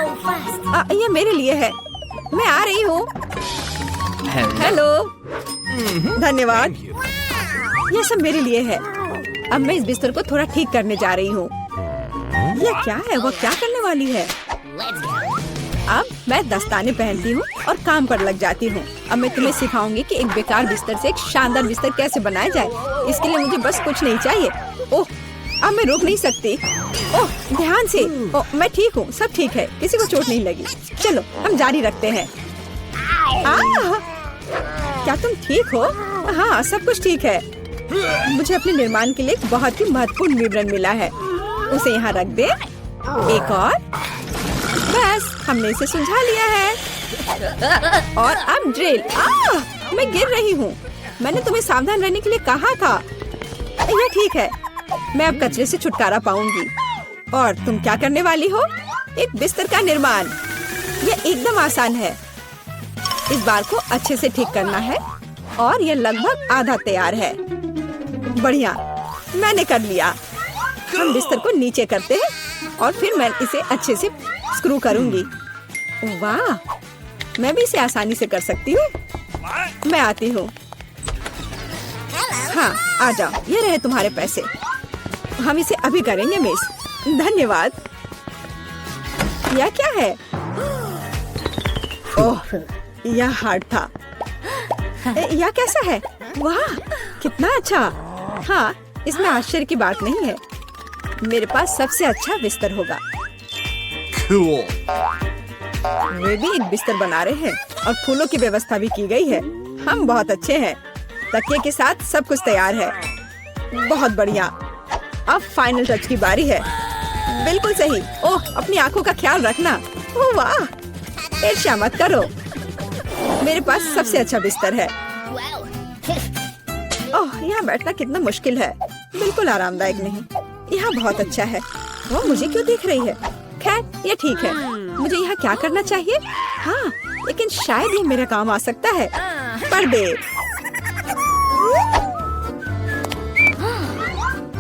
ये मेरे लिए है। मैं आ रही हूँ। हेलो, धन्यवाद। ये सब मेरे लिए है। अब मैं इस बिस्तर को थोड़ा ठीक करने जा रही हूँ। ये क्या है? वो क्या करने वाली है? अब मैं दस्ताने पहनती हूँ और काम पर लग जाती हूँ। अब मैं तुम्हें सिखाऊंगी कि एक बेकार बिस्तर से एक शानदार बिस्तर कैसे बनाया जाए। इसके लिए मुझे बस कुछ नहीं चाहिए। ओह, अब मैं रुक नहीं सकती। ओह, ध्यान से। ओह, मैं ठीक हूँ, सब ठीक है, किसी को चोट नहीं लगी। चलो हम जारी रखते हैं। क्या तुम ठीक हो? हाँ, सब कुछ ठीक है। मुझे अपने निर्माण के लिए एक बहुत ही महत्वपूर्ण विवरण मिला है। उसे यहाँ रख दे। एक और, बस हमने इसे सुलझा लिया है। और अब ड्रिल। मैं गिर रही हूँ। मैंने तुम्हें सावधान रहने के लिए कहा था। यह ठीक है, मैं अब कचरे से छुटकारा पाऊंगी। और तुम क्या करने वाली हो? एक बिस्तर का निर्माण। यह एकदम आसान है। इस बार को अच्छे से ठीक करना है और यह लगभग आधा तैयार है। बढ़िया, मैंने कर लिया। हम बिस्तर को नीचे करते हैं और फिर मैं इसे अच्छे से स्क्रू करूंगी। वाह, मैं भी इसे आसानी से कर सकती हूँ। मैं आती हूँ। हाँ, आ जाओ। ये रहे तुम्हारे पैसे। हम इसे अभी करेंगे मिस। धन्यवाद। यह क्या है? ओह, यह हार्ड था। यह कैसा है? वाह, कितना अच्छा। हाँ, इसमें आश्चर्य की बात नहीं है। मेरे पास सबसे अच्छा बिस्तर होगा। वे भी एक बिस्तर बना रहे हैं और फूलों की व्यवस्था भी की गई है। हम बहुत अच्छे हैं। तकिए के साथ सब कुछ तैयार है। बहुत बढ़िया। अब फाइनल टच की बारी है। बिल्कुल सही। ओह, अपनी आंखों का ख्याल रखना। ओह वाह, ईर्ष्या मत करो। मेरे पास सबसे अच्छा बिस्तर है। ओह, यहाँ बैठना कितना मुश्किल है। बिल्कुल आरामदायक नहीं। यहाँ बहुत अच्छा है। वो मुझे क्यों देख रही है? खैर, ये ठीक है। मुझे यहाँ क्या करना चाहिए? हाँ, लेकिन शायद ये मेरा काम आ सकता है। पर्दे।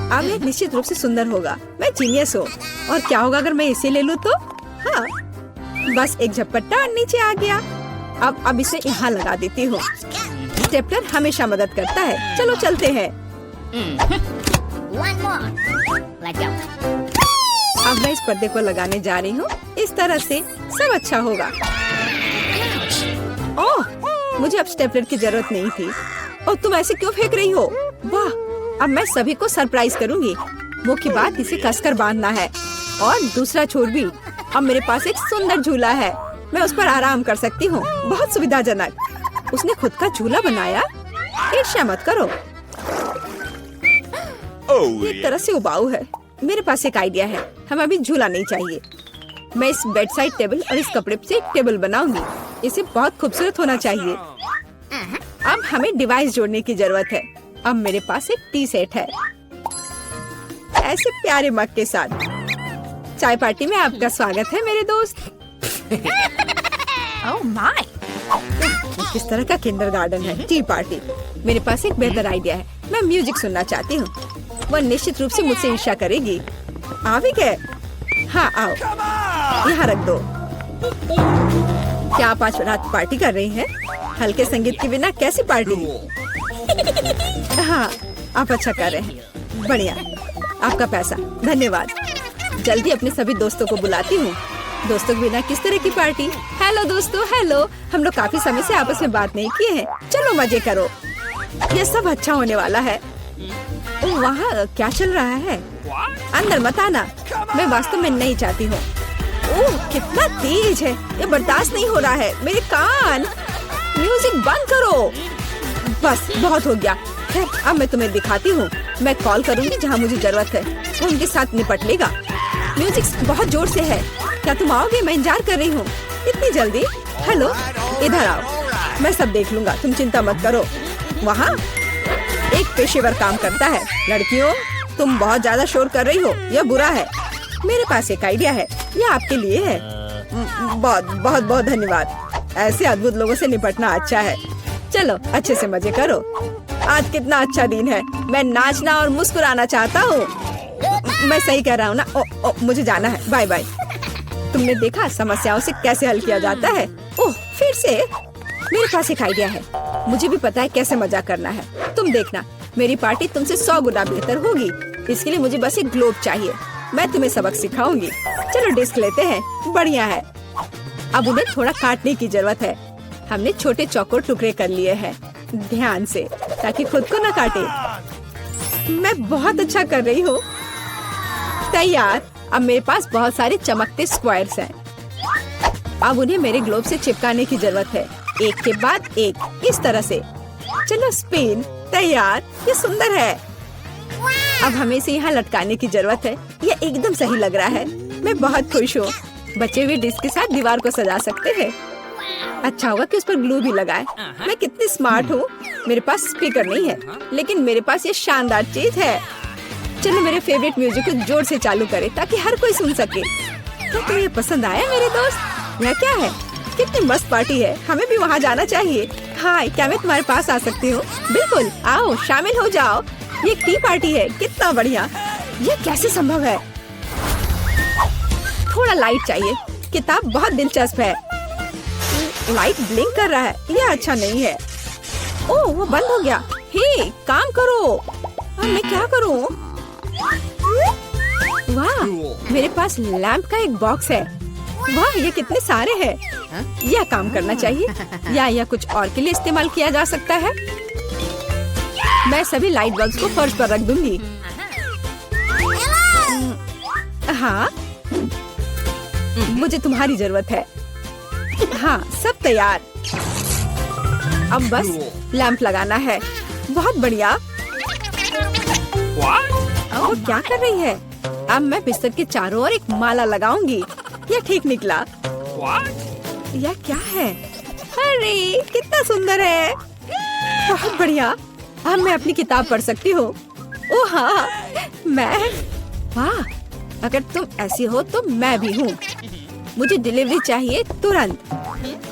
अब ये निश्चित रूप से सुंदर होगा। मैं जीनियस हूँ। और क्या होगा अगर मैं इसे ले लूँ तो? हाँ, बस एक झपट्टा और नीचे आ गया। अब इसे यहाँ लगा देती हूँ। स्टेपलर हमेशा मदद करता है। चलो चलते हैं। अब मैं इस पर्दे को लगाने जा रही हूँ। इस तरह से सब अच्छा होगा। ओह, मुझे अब स्टेपलर की जरूरत नहीं थी। और तुम ऐसे क्यों फेंक रही हो? वाह, अब मैं सभी को सरप्राइज करूंगी। मुख्य बात इसे कसकर बांधना है। और दूसरा छोर भी। अब मेरे पास एक सुंदर झूला है। मैं उस पर आराम कर सकती हूँ। बहुत सुविधाजनक। उसने खुद का झूला बनाया। ईर्ष्या मत करो। एक तरह से उबाऊ है। मेरे पास एक आइडिया है। हमें अभी झूला नहीं चाहिए। मैं इस बेड साइड टेबल और इस कपड़े से एक टेबल बनाऊंगी। इसे बहुत खूबसूरत होना चाहिए। अब हमें डिवाइस जोड़ने की जरूरत है। अब मेरे पास एक टी सेट है, ऐसे प्यारे मग के साथ। चाय पार्टी में आपका स्वागत है मेरे दोस्त। ओह माय, किस तरह का किंडरगार्टन है। T party. मेरे पास एक बेहतर आइडिया है। मैं म्यूजिक सुनना चाहती हूँ। वह निश्चित रूप से मुझसे ईर्ष्या करेगी। आ भी गए? हाँ, आओ, यहाँ रख दो। क्या आप आज रात पार्टी कर रही हैं? हल्के संगीत के बिना कैसी पार्टी? हाँ, आप अच्छा कर रहे हैं। बढ़िया, आपका पैसा। धन्यवाद। जल्दी अपने सभी दोस्तों को बुलाती हूँ। दोस्तों के बिना किस तरह की पार्टी? हेलो दोस्तों, हेलो। हम लोग काफी समय से आपस में बात नहीं किए हैं। चलो मजे करो। ये सब अच्छा होने वाला है। ओह, वहाँ क्या चल रहा है? अंदर मत आना। मैं वास्तव में नहीं चाहती हूँ। ओह, कितना तेज है। ये बर्दाश्त नहीं हो रहा है। मेरे कान। म्यूजिक बंद करो। बस, बहुत हो गया। खैर, अब मैं तुम्हें दिखाती हूँ। मैं कॉल करूँगी जहाँ मुझे जरूरत है। वो उनके साथ निपट लेगा। म्यूजिक बहुत जोर से है। क्या तुम आओगे? मैं इंतजार कर रही हूँ। इतनी जल्दी? हेलो, इधर आओ। मैं सब देख लूंगा, तुम चिंता मत करो। वहाँ एक पेशेवर काम करता है। लड़कियों, तुम बहुत ज्यादा शोर कर रही हो। यह बुरा है। मेरे पास एक आइडिया है। यह आपके लिए है। बहुत बहुत बहुत धन्यवाद। ऐसे अद्भुत लोगों से निपटना अच्छा है। चलो अच्छे से मजे करो। आज कितना अच्छा दिन है। मैं नाचना और मुस्कुराना चाहता हूँ। मैं सही कह रहा हूँ ना? मुझे जाना है। Bye bye. तुमने देखा समस्याओं से कैसे हल किया जाता है? ओह, फिर से मेरे पास एक आइडिया है। मुझे भी पता है कैसे मजाक करना है। तुम देखना, मेरी पार्टी तुमसे 100 गुना बेहतर होगी। इसके लिए मुझे बस एक ग्लोब चाहिए। मैं तुम्हें सबक सिखाऊंगी। चलो डिस्क लेते हैं। बढ़िया है। अब उन्हें थोड़ा काटने की जरूरत है। हमने छोटे चौकोर टुकड़े कर लिए हैं, ध्यान से, ताकि खुद को न काटे। मैं बहुत अच्छा कर रही हूँ। तैयार। अब मेरे पास बहुत सारे चमकते स्क्वायर्स हैं। अब उन्हें मेरे ग्लोब से चिपकाने की जरूरत है, एक के बाद एक, इस तरह से। चलो स्पिन। तैयार। ये सुंदर है। अब हमें इसे यहाँ लटकाने की जरूरत है। ये एकदम सही लग रहा है। मैं बहुत खुश हूँ। बचे हुए डिस्क के साथ दीवार को सजा सकते हैं। अच्छा होगा कि उस पर ग्लू भी लगाए। मैं कितनी स्मार्ट हूँ। मेरे पास स्पीकर नहीं है, लेकिन मेरे पास ये शानदार चीज है। चलो मेरे फेवरेट म्यूजिक को जोर से चालू करें ताकि हर कोई सुन सके। तो तुम्हें ये पसंद आया मेरे दोस्त? यह क्या है? कितनी मस्त पार्टी है। हमें भी वहाँ जाना चाहिए। हाय, क्या मैं तुम्हारे पास आ सकती हूँ? बिल्कुल, आओ शामिल हो जाओ। ये टी पार्टी है। कितना बढ़िया। ये कैसे संभव है? थोड़ा लाइट चाहिए। किताब बहुत दिलचस्प है। लाइट ब्लिंक कर रहा है। यह अच्छा नहीं है। ओह, वो बंद हो गया। हे, काम करो। अब मैं क्या करूँ? वाह, मेरे पास लैंप का एक बॉक्स है। वाह, ये कितने सारे हैं। यह काम करना चाहिए या यह कुछ और के लिए इस्तेमाल किया जा सकता है? मैं सभी लाइट बल्ब्स को फर्श पर रख दूंगी। हाँ, मुझे तुम्हारी जरूरत है। हाँ, सब तैयार। अब बस लैंप लगाना है। बहुत बढ़िया। वो क्या कर रही है? अब मैं बिस्तर के चारों ओर एक माला लगाऊंगी। यह ठीक निकला। यह क्या है? अरे कितना सुंदर है। बहुत बढ़िया। अब मैं अपनी किताब पढ़ सकती हूँ। ओह हाँ, मैं। वाह, अगर तुम ऐसी हो तो मैं भी हूँ। मुझे डिलीवरी चाहिए तुरंत।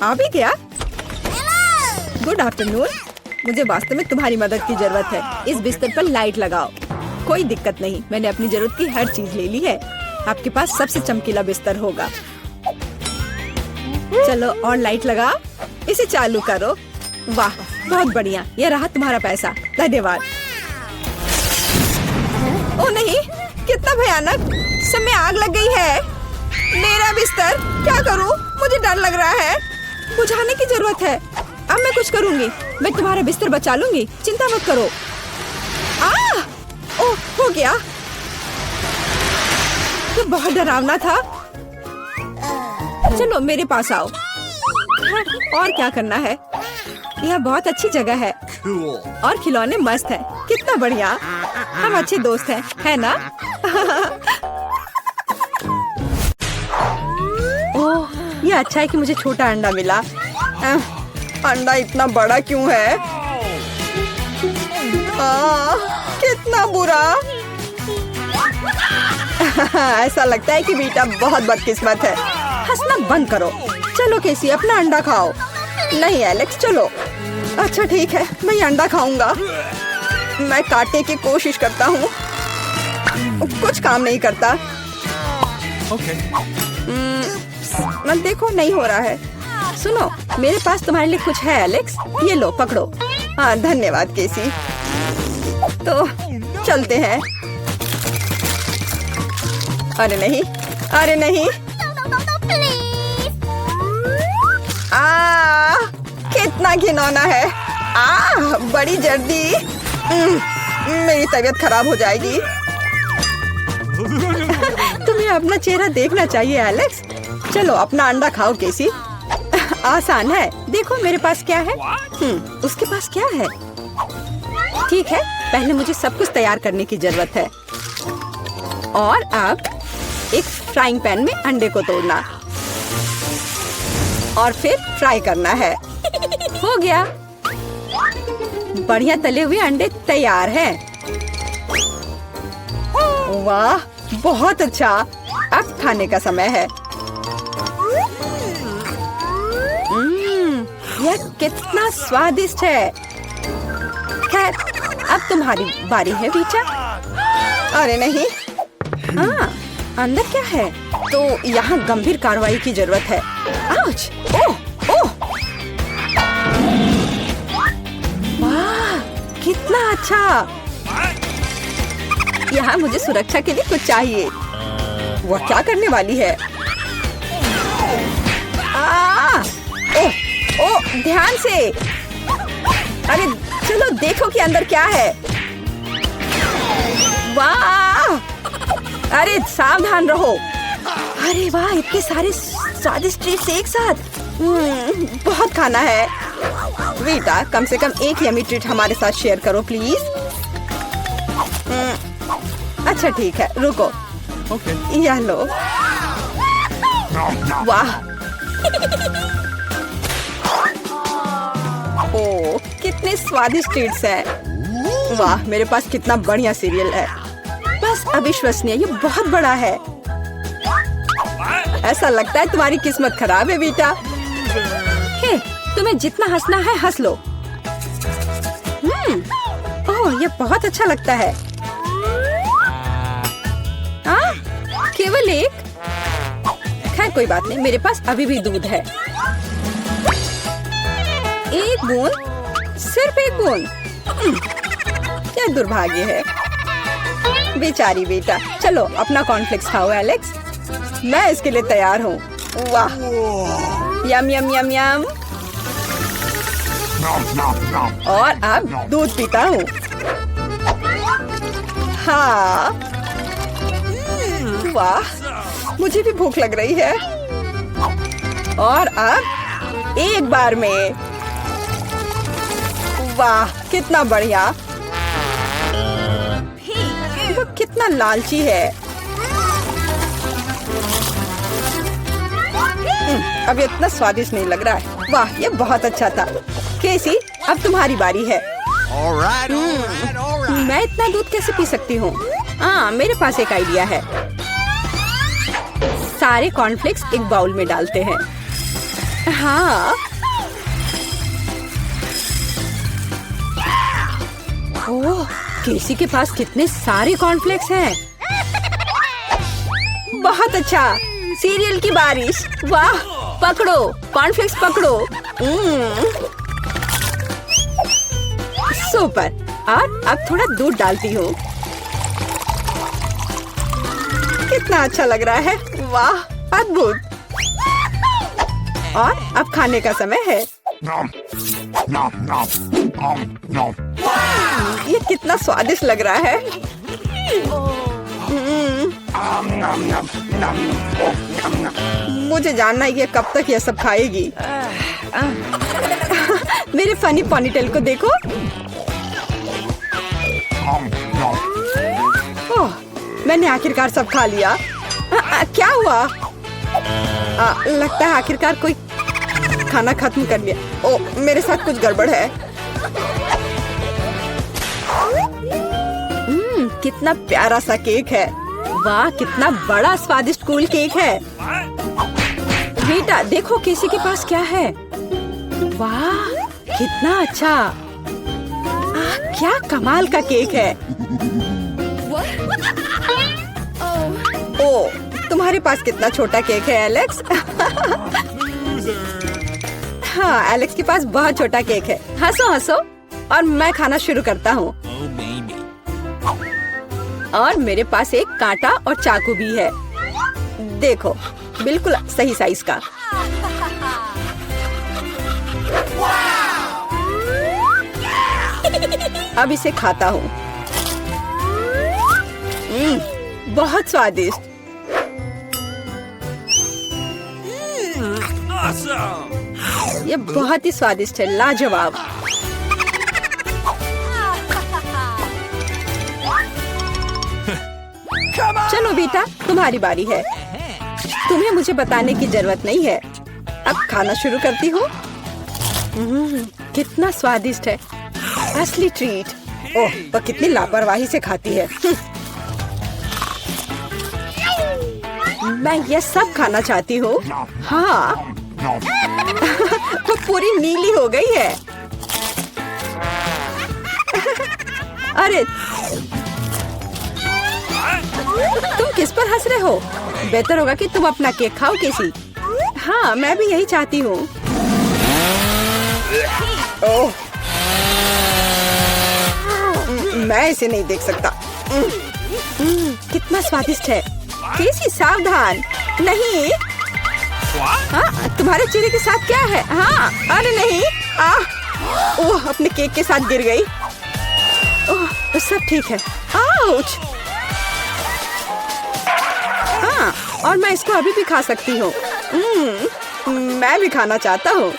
आ भी गया। Good afternoon. मुझे वास्तव में तुम्हारी मदद की जरूरत है। इस बिस्तर पर लाइट लगाओ। कोई दिक्कत नहीं, मैंने अपनी जरूरत की हर चीज ले ली है। आपके पास सबसे चमकीला बिस्तर होगा। चलो और लाइट लगाओ। इसे चालू करो। वाह, बहुत बढ़िया। यह रहा तुम्हारा पैसा। धन्यवाद। ओ नहीं, कितना भयानक। सब में आग लग गई है। मेरा बिस्तर, क्या करूं? मुझे डर लग रहा है। बुझाने की जरूरत है। अब मैं कुछ करूंगी। मैं तुम्हारा बिस्तर बचा लूंगी, चिंता मत करो। ओह, हो गया। तो बहुत डरावना था। चलो मेरे पास आओ। और क्या करना है? यह बहुत अच्छी जगह है और खिलौने मस्त है। कितना बढ़िया। हम अच्छे दोस्त हैं, है ना? ओह, यह अच्छा है कि मुझे छोटा अंडा मिला। अंडा इतना बड़ा क्यों है? कितना बुरा। ऐसा लगता है कि बेटा बहुत बदकिस्मत है। हंसना बंद करो। चलो केसी, अपना अंडा खाओ। नहीं एलेक्स, चलो। अच्छा ठीक है, मैं ये अंडा खाऊंगा। मैं काटने की कोशिश करता हूँ, कुछ काम नहीं करता। मैं देखो, नहीं हो रहा है। सुनो, मेरे पास तुम्हारे लिए कुछ है एलेक्स। ये लो, पकड़ो। हाँ धन्यवाद केसी। तो चलते हैं। अरे नहीं, अरे नहीं। कितना घिनौना है। बड़ी जल्दी। मेरी तबीयत खराब हो जाएगी। तुम्हें अपना चेहरा देखना चाहिए एलेक्स। चलो अपना अंडा खाओ केसी। आसान है। देखो मेरे पास क्या है। उसके पास क्या है? ठीक है, पहले मुझे सब कुछ तैयार करने की जरूरत है। और अब एक फ्राइंग पैन में अंडे को तोड़ना और फिर फ्राई करना है। हो गया। बढ़िया तले हुए अंडे तैयार हैं। वाह, बहुत अच्छा। अब खाने का समय है। यह कितना स्वादिष्ट है। खैर, अब तुम्हारी बारी है वीचा। अरे नहीं। अंदर क्या है? तो यहाँ गंभीर कार्रवाई की जरूरत है। आउच! ओह! ओह! वाह! कितना अच्छा! यहाँ मुझे सुरक्षा के लिए कुछ चाहिए। वह क्या करने वाली है? ओह! ओह! ध्यान से! अरे चलो देखो कि अंदर क्या है। वाह! अरे सावधान रहो। अरे वाह, इतने सारे स्वादिष्ट ट्रीट्स एक साथ। बहुत खाना है। वीटा, कम से कम एक यमी ट्रीट हमारे साथ शेयर करो प्लीज। अच्छा ठीक है, रुको। यह लो। वाह! ओह, कितने स्वादिष्ट ट्रीट्स हैं। वाह, मेरे पास कितना बढ़िया सीरियल है। बस अविश्वसनीय, ये बहुत बड़ा है। ऐसा लगता है तुम्हारी किस्मत खराब है बेटा। हे, तुम्हें जितना हंसना है हंस लो। ओह, ये बहुत अच्छा लगता है। केवल एक? खैर कोई बात नहीं, मेरे पास अभी भी दूध है। एक बूंद? सिर्फ एक बूंद? क्या दुर्भाग्य है। बेचारी बेटा। चलो अपना कॉर्नफ्लेक्स खाओ एलेक्स। मैं इसके लिए तैयार हूँ। वाह! यम यम यम यम। और अब दूध पीता हूँ। हाँ, वाह! मुझे भी भूख लग रही है। और अब एक बार में। वाह, कितना बढ़िया। वो कितना लालची है। अब इतना स्वादिष्ट नहीं लग रहा है। वाह, ये बहुत अच्छा था। केसी, अब तुम्हारी बारी है। मैं इतना दूध कैसे पी सकती हूँ? हाँ, मेरे पास एक आइडिया है। सारे कॉर्नफ्लेक्स एक बाउल में डालते हैं। हाँ। ओह, केसी के पास कितने सारे कॉर्नफ्लेक्स हैं। बहुत अच्छा। सीरियल की बारिश। वाह! पकड़ो, कॉर्नफ्लेक्स पकड़ो। सुपर। और अब थोड़ा दूध डालती हूँ। कितना अच्छा लग रहा है। वाह, अद्भुत। और अब खाने का समय है। ये कितना स्वादिष्ट लग रहा है। मुझे जानना है कि कब तक ये सब खाएगी। मेरे फनी पोनीटेल को देखो। ओह, मैंने आखिरकार सब खा लिया। क्या हुआ? लगता है आखिरकार कोई खाना खत्म कर लिया। ओह, मेरे साथ कुछ गड़बड़ है। कितना प्यारा सा केक है। वाह, कितना बड़ा स्वादिष्ट कूल केक है। बेटा देखो केसी के पास क्या है। वाह, कितना अच्छा। क्या कमाल का केक है। ओह, तुम्हारे पास कितना छोटा केक है एलेक्स। हाँ, एलेक्स के पास बहुत छोटा केक है। हंसो हंसो। और मैं खाना शुरू करता हूँ। और मेरे पास एक कांटा और चाकू भी है। देखो, बिल्कुल सही साइज का। अब इसे खाता हूँ। बहुत स्वादिष्ट। ये बहुत ही स्वादिष्ट है, लाजवाब। चलो बेटा, तुम्हारी बारी है। तुम्हें मुझे बताने की जरूरत नहीं है। अब खाना शुरू करती हूँ। कितना स्वादिष्ट है, असली ट्रीट। ओह, वो कितनी लापरवाही से खाती है। मैं ये सब खाना चाहती हूँ। हाँ। वो पूरी नीली हो गई है। तुम किस पर हंस रहे हो? बेहतर होगा कि तुम अपना केक खाओ केसी। हाँ, मैं भी यही चाहती हूँ। ओह, मैं इसे नहीं देख सकता। कितना स्वादिष्ट है। केसी सावधान, नहीं। हाँ, तुम्हारे चेहरे के साथ क्या है? हाँ, अरे नहीं। ओह, अपने केक के साथ गिर गई। ओह, सब ठीक है। आउच। हाँ, और मैं इसको अभी भी खा सकती हूँ। मैं भी खाना चाहता हूँ।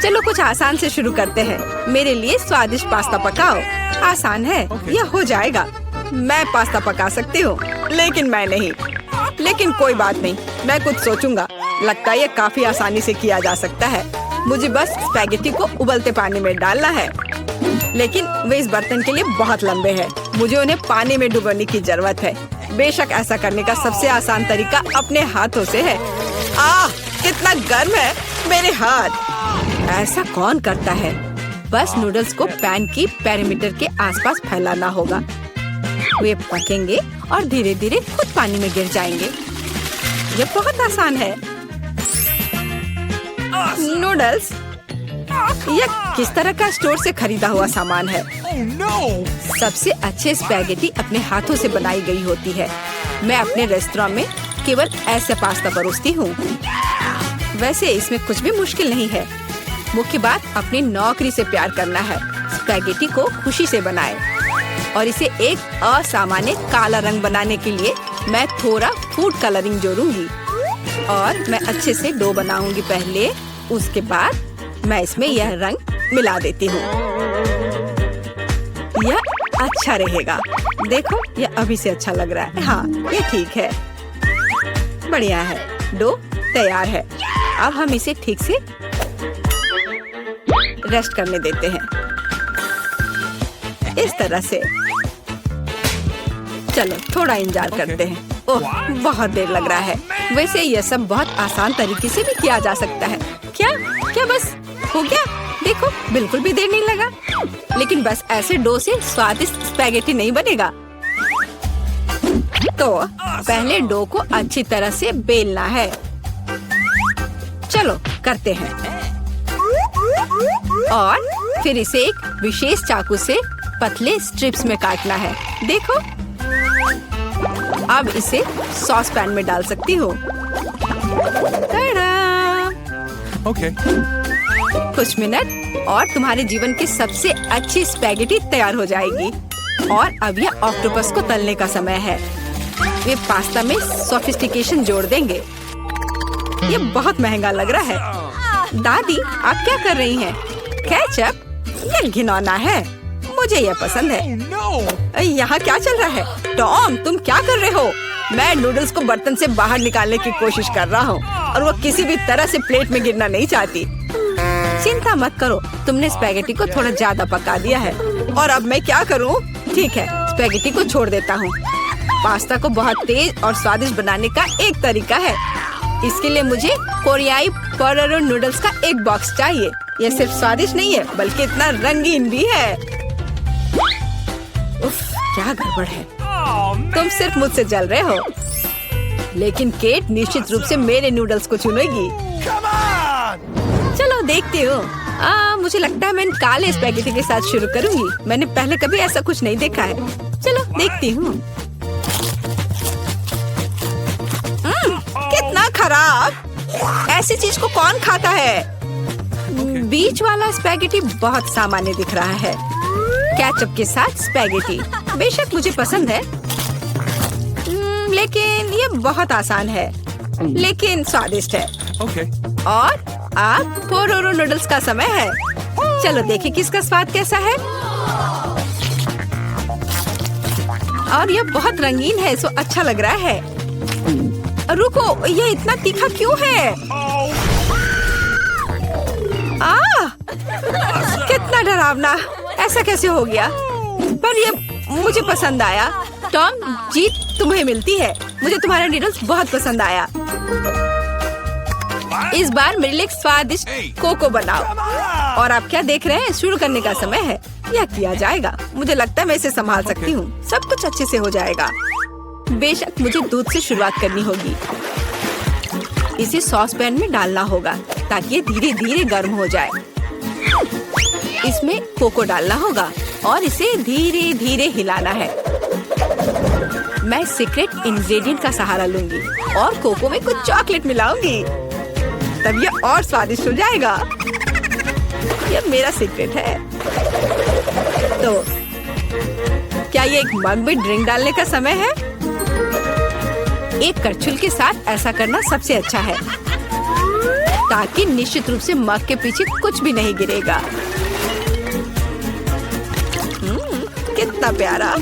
चलो कुछ आसान से शुरू करते हैं। मेरे लिए स्वादिष्ट पास्ता पकाओ। आसान है, यह हो जाएगा। मैं पास्ता पका सकती हूँ, लेकिन मैं नहीं। लेकिन कोई बात नहीं, मैं कुछ सोचूंगा। लगता है ये काफी आसानी से किया जा सकता है। मुझे बस स्पैगेटी को उबलते पानी में डालना है, लेकिन वे इस बर्तन के लिए बहुत लंबे हैं। मुझे उन्हें पानी में डुबोने की जरूरत है। बेशक ऐसा करने का सबसे आसान तरीका अपने हाथों से है। कितना गर्म है मेरे हाथ। ऐसा कौन करता है? बस नूडल्स को पैन की पेरीमीटर के आसपास फैलाना होगा। वे पकेंगे और धीरे धीरे खुद पानी में गिर जाएंगे। ये बहुत आसान है। नूडल्स, यह किस तरह का स्टोर से खरीदा हुआ सामान है? सबसे अच्छे स्पैगेटी अपने हाथों से बनाई गई होती है। मैं अपने रेस्तरां में केवल ऐसे पास्ता परोसती हूँ। वैसे इसमें कुछ भी मुश्किल नहीं है। मुख्य बात अपनी नौकरी से प्यार करना है। स्पैगेटी को खुशी से बनाएं और इसे एक असामान्य काला रंग बनाने के लिए मैं थोड़ा फूड कलरिंग जोड़ूंगी और मैं अच्छे से डो बनाऊंगी पहले। उसके बाद मैं इसमें यह रंग मिला देती हूँ। यह अच्छा रहेगा। देखो, यह अभी से अच्छा लग रहा है। हाँ, ये ठीक है। बढ़िया है। डो तैयार है। अब हम इसे ठीक से रेस्ट करने देते हैं, इस तरह से। चलो थोड़ा इंतजार करते हैं। ओह, बहुत देर लग रहा है। वैसे यह सब बहुत आसान तरीके से भी किया जा सकता है। क्या बस हो गया? देखो, बिल्कुल भी देर नहीं लगा। लेकिन बस ऐसे डो से स्वादिष्ट स्पैगेटी नहीं बनेगा। तो पहले डो को अच्छी तरह से बेलना है। चलो करते हैं। और फिर इसे एक विशेष चाकू से पतले स्ट्रिप्स में काटना है। देखो, अब इसे सॉस पैन में डाल सकती हूँ। Okay. कुछ मिनट और तुम्हारे जीवन की सबसे अच्छी स्पैगेटी तैयार हो जाएगी। और अब यह ऑक्टोपस को तलने का समय है। वे पास्ता में सोफिस्टिकेशन जोड़ देंगे। ये बहुत महंगा लग रहा है। दादी, आप क्या कर रही हैं? केचप? ये घिनौना है। मुझे यह पसंद है। यहाँ क्या चल रहा है? टॉम, तुम क्या कर रहे हो? मैं नूडल्स को बर्तन से बाहर निकालने की कोशिश कर रहा हूँ और वो किसी भी तरह से प्लेट में गिरना नहीं चाहती। चिंता मत करो, तुमने स्पैगेटी को थोड़ा ज्यादा पका दिया है। और अब मैं क्या करूँ? ठीक है, स्पैगेटी को छोड़ देता हूँ। पास्ता को बहुत तेज और स्वादिष्ट बनाने का एक तरीका है। इसके लिए मुझे कोरियाई पोटेटो नूडल्स का एक बॉक्स चाहिए। यह सिर्फ स्वादिष्ट नहीं है, बल्कि इतना रंगीन भी है। उफ, क्या गड़बड़ है। तुम सिर्फ मुझसे जल रहे हो। लेकिन केट निश्चित रूप से मेरे नूडल्स को चुनेगी। चलो देखती हूँ। मुझे लगता है मैं इन काले स्पैगेटी के साथ शुरू करूँगी। मैंने पहले कभी ऐसा कुछ नहीं देखा है। चलो देखती हूँ। कितना खराब! ऐसी चीज को कौन खाता है? बीच वाला स्पैगेटी बहुत सामान्य दिख रहा है। केचप के साथ स्पैगेटी बेशक मुझे पसंद है, लेकिन ये बहुत आसान है, लेकिन स्वादिष्ट है। और अब पोटेटो नूडल्स का समय है। चलो देखें किसका स्वाद कैसा है। और ये बहुत रंगीन है, सो अच्छा लग रहा है। रुको, ये इतना तीखा क्यों है? कितना डरावना! ऐसा कैसे हो गया? पर ये मुझे पसंद आया। टॉम, जीत तुम्हें मिलती है। मुझे तुम्हारा नूडल्स बहुत पसंद आया। इस बार मेरे लिए स्वादिष्ट कोको बनाओ। और आप क्या देख रहे हैं? शुरू करने का समय है। यह किया जाएगा। मुझे लगता है मैं इसे संभाल सकती हूँ। सब कुछ अच्छे से हो जाएगा। बेशक मुझे दूध से शुरुआत करनी होगी। इसे सॉस पैन में डालना होगा ताकि ये धीरे धीरे गर्म हो जाए। इसमें कोको डालना होगा और इसे धीरे धीरे हिलाना है। मैं सीक्रेट इंग्रेडिएंट का सहारा लूंगी और कोको में कुछ चॉकलेट मिलाऊंगी, तब यह और स्वादिष्ट हो जाएगा। यह मेरा सीक्रेट है। तो क्या ये एक मग में ड्रिंक डालने का समय है? एक करछुल के साथ ऐसा करना सबसे अच्छा है ताकि निश्चित रूप से मग के पीछे कुछ भी नहीं गिरेगा। कितना प्यारा।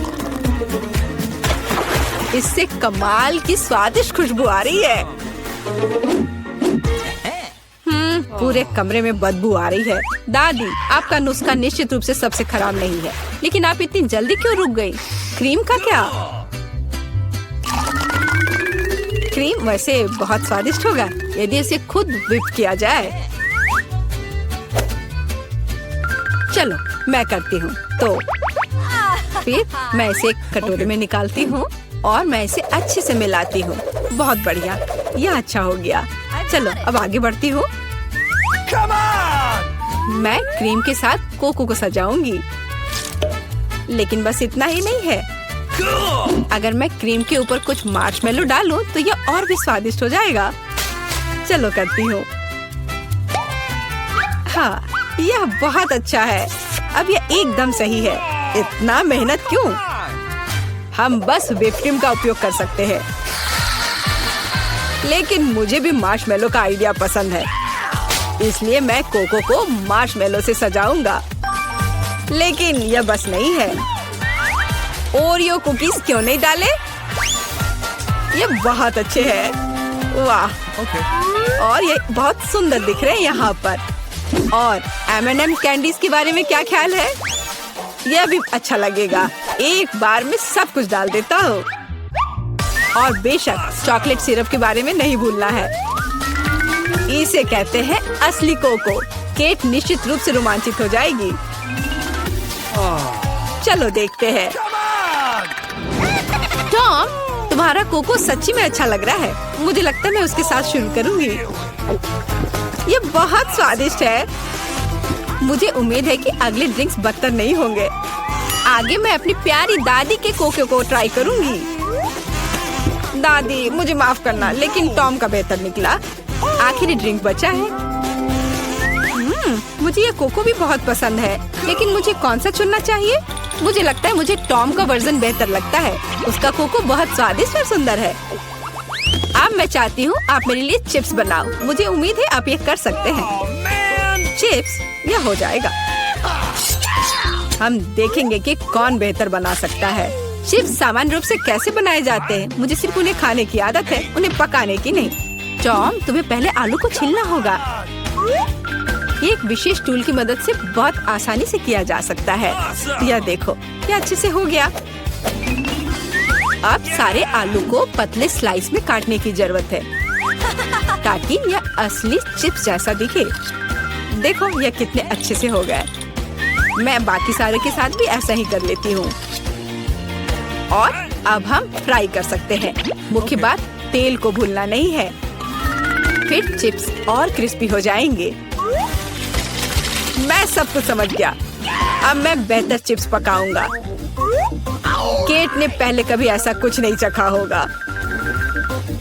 इससे कमाल की स्वादिष्ट खुशबू आ रही है। पूरे कमरे में बदबू आ रही है। दादी, आपका नुस्खा निश्चित रूप से सबसे खराब नहीं है, लेकिन आप इतनी जल्दी क्यों रुक गई? क्रीम का क्या? क्रीम वैसे बहुत स्वादिष्ट होगा यदि इसे खुद व्हिप किया जाए। चलो मैं करती हूँ। तो फिर मैं इसे एक कटोरे में निकालती हूँ और मैं इसे अच्छे से मिलाती हूँ। बहुत बढ़िया, यह अच्छा हो गया। चलो अब आगे बढ़ती हूँ। मैं क्रीम के साथ कोको को सजाऊंगी, लेकिन बस इतना ही नहीं है। अगर मैं क्रीम के ऊपर कुछ मार्शमेलो डालूं तो यह और भी स्वादिष्ट हो जाएगा। चलो करती हूँ। हाँ, यह बहुत अच्छा है। अब यह एकदम सही है। इतना मेहनत क्यों? हम बस व्हिप क्रीम का उपयोग कर सकते हैं, लेकिन मुझे भी मार्शमेलो का आइडिया पसंद है, इसलिए मैं कोको को मार्शमेलो से सजाऊंगा। लेकिन यह बस नहीं है। ओरियो कुकीज क्यों नहीं डाले? ये बहुत अच्छे हैं। वाह। और ये बहुत सुंदर दिख रहे हैं यहाँ पर। और M&M कैंडीज के बारे में क्या ख्याल है? यह भी अच्छा लगेगा। एक बार में सब कुछ डाल देता हूँ। और बेशक चॉकलेट सिरप के बारे में नहीं भूलना है। इसे कहते हैं असली कोको। केट निश्चित रूप से रोमांचित हो जाएगी। चलो देखते हैं। टॉम, तुम्हारा कोको सच्ची में अच्छा लग रहा है। मुझे लगता है मैं उसके साथ शुरू करूंगी। ये बहुत स्वादिष्ट है। मुझे उम्मीद है कि अगले ड्रिंक्स बदतर नहीं होंगे। आगे मैं अपनी प्यारी दादी के कोको को ट्राई करूंगी। दादी, मुझे माफ करना, लेकिन टॉम का बेहतर निकला। आखिरी ड्रिंक बचा है। मुझे ये कोको भी बहुत पसंद है, लेकिन मुझे कौन सा चुनना चाहिए? मुझे लगता है मुझे टॉम का वर्जन बेहतर लगता है। उसका कोको बहुत स्वादिष्ट और सुंदर है। अब मैं चाहती हूँ आप मेरे लिए चिप्स बनाओ। मुझे उम्मीद है आप ये कर सकते हैं। चिप्स, यह हो जाएगा। हम देखेंगे कि कौन बेहतर बना सकता है। चिप्स सामान्य रूप से कैसे बनाए जाते हैं? मुझे सिर्फ उन्हें खाने की आदत है, उन्हें पकाने की नहीं। टॉम, तुम्हें पहले आलू को छीलना होगा। ये एक विशेष टूल की मदद से बहुत आसानी से किया जा सकता है। यह देखो, यह अच्छे से हो गया। अब सारे आलू को पतले स्लाइस में काटने की जरूरत है ताकि यह असली चिप्स जैसा दिखे। देखो यह कितने अच्छे से हो गए। मैं बाकी सारे के साथ भी ऐसा ही कर लेती हूँ। और अब हम फ्राई कर सकते हैं। मुख्य बात, तेल को भूलना नहीं है। फिर चिप्स और क्रिस्पी हो जाएंगे। मैं सब कुछ समझ गया। अब मैं बेहतर चिप्स पकाऊंगा। केट ने पहले कभी ऐसा कुछ नहीं चखा होगा।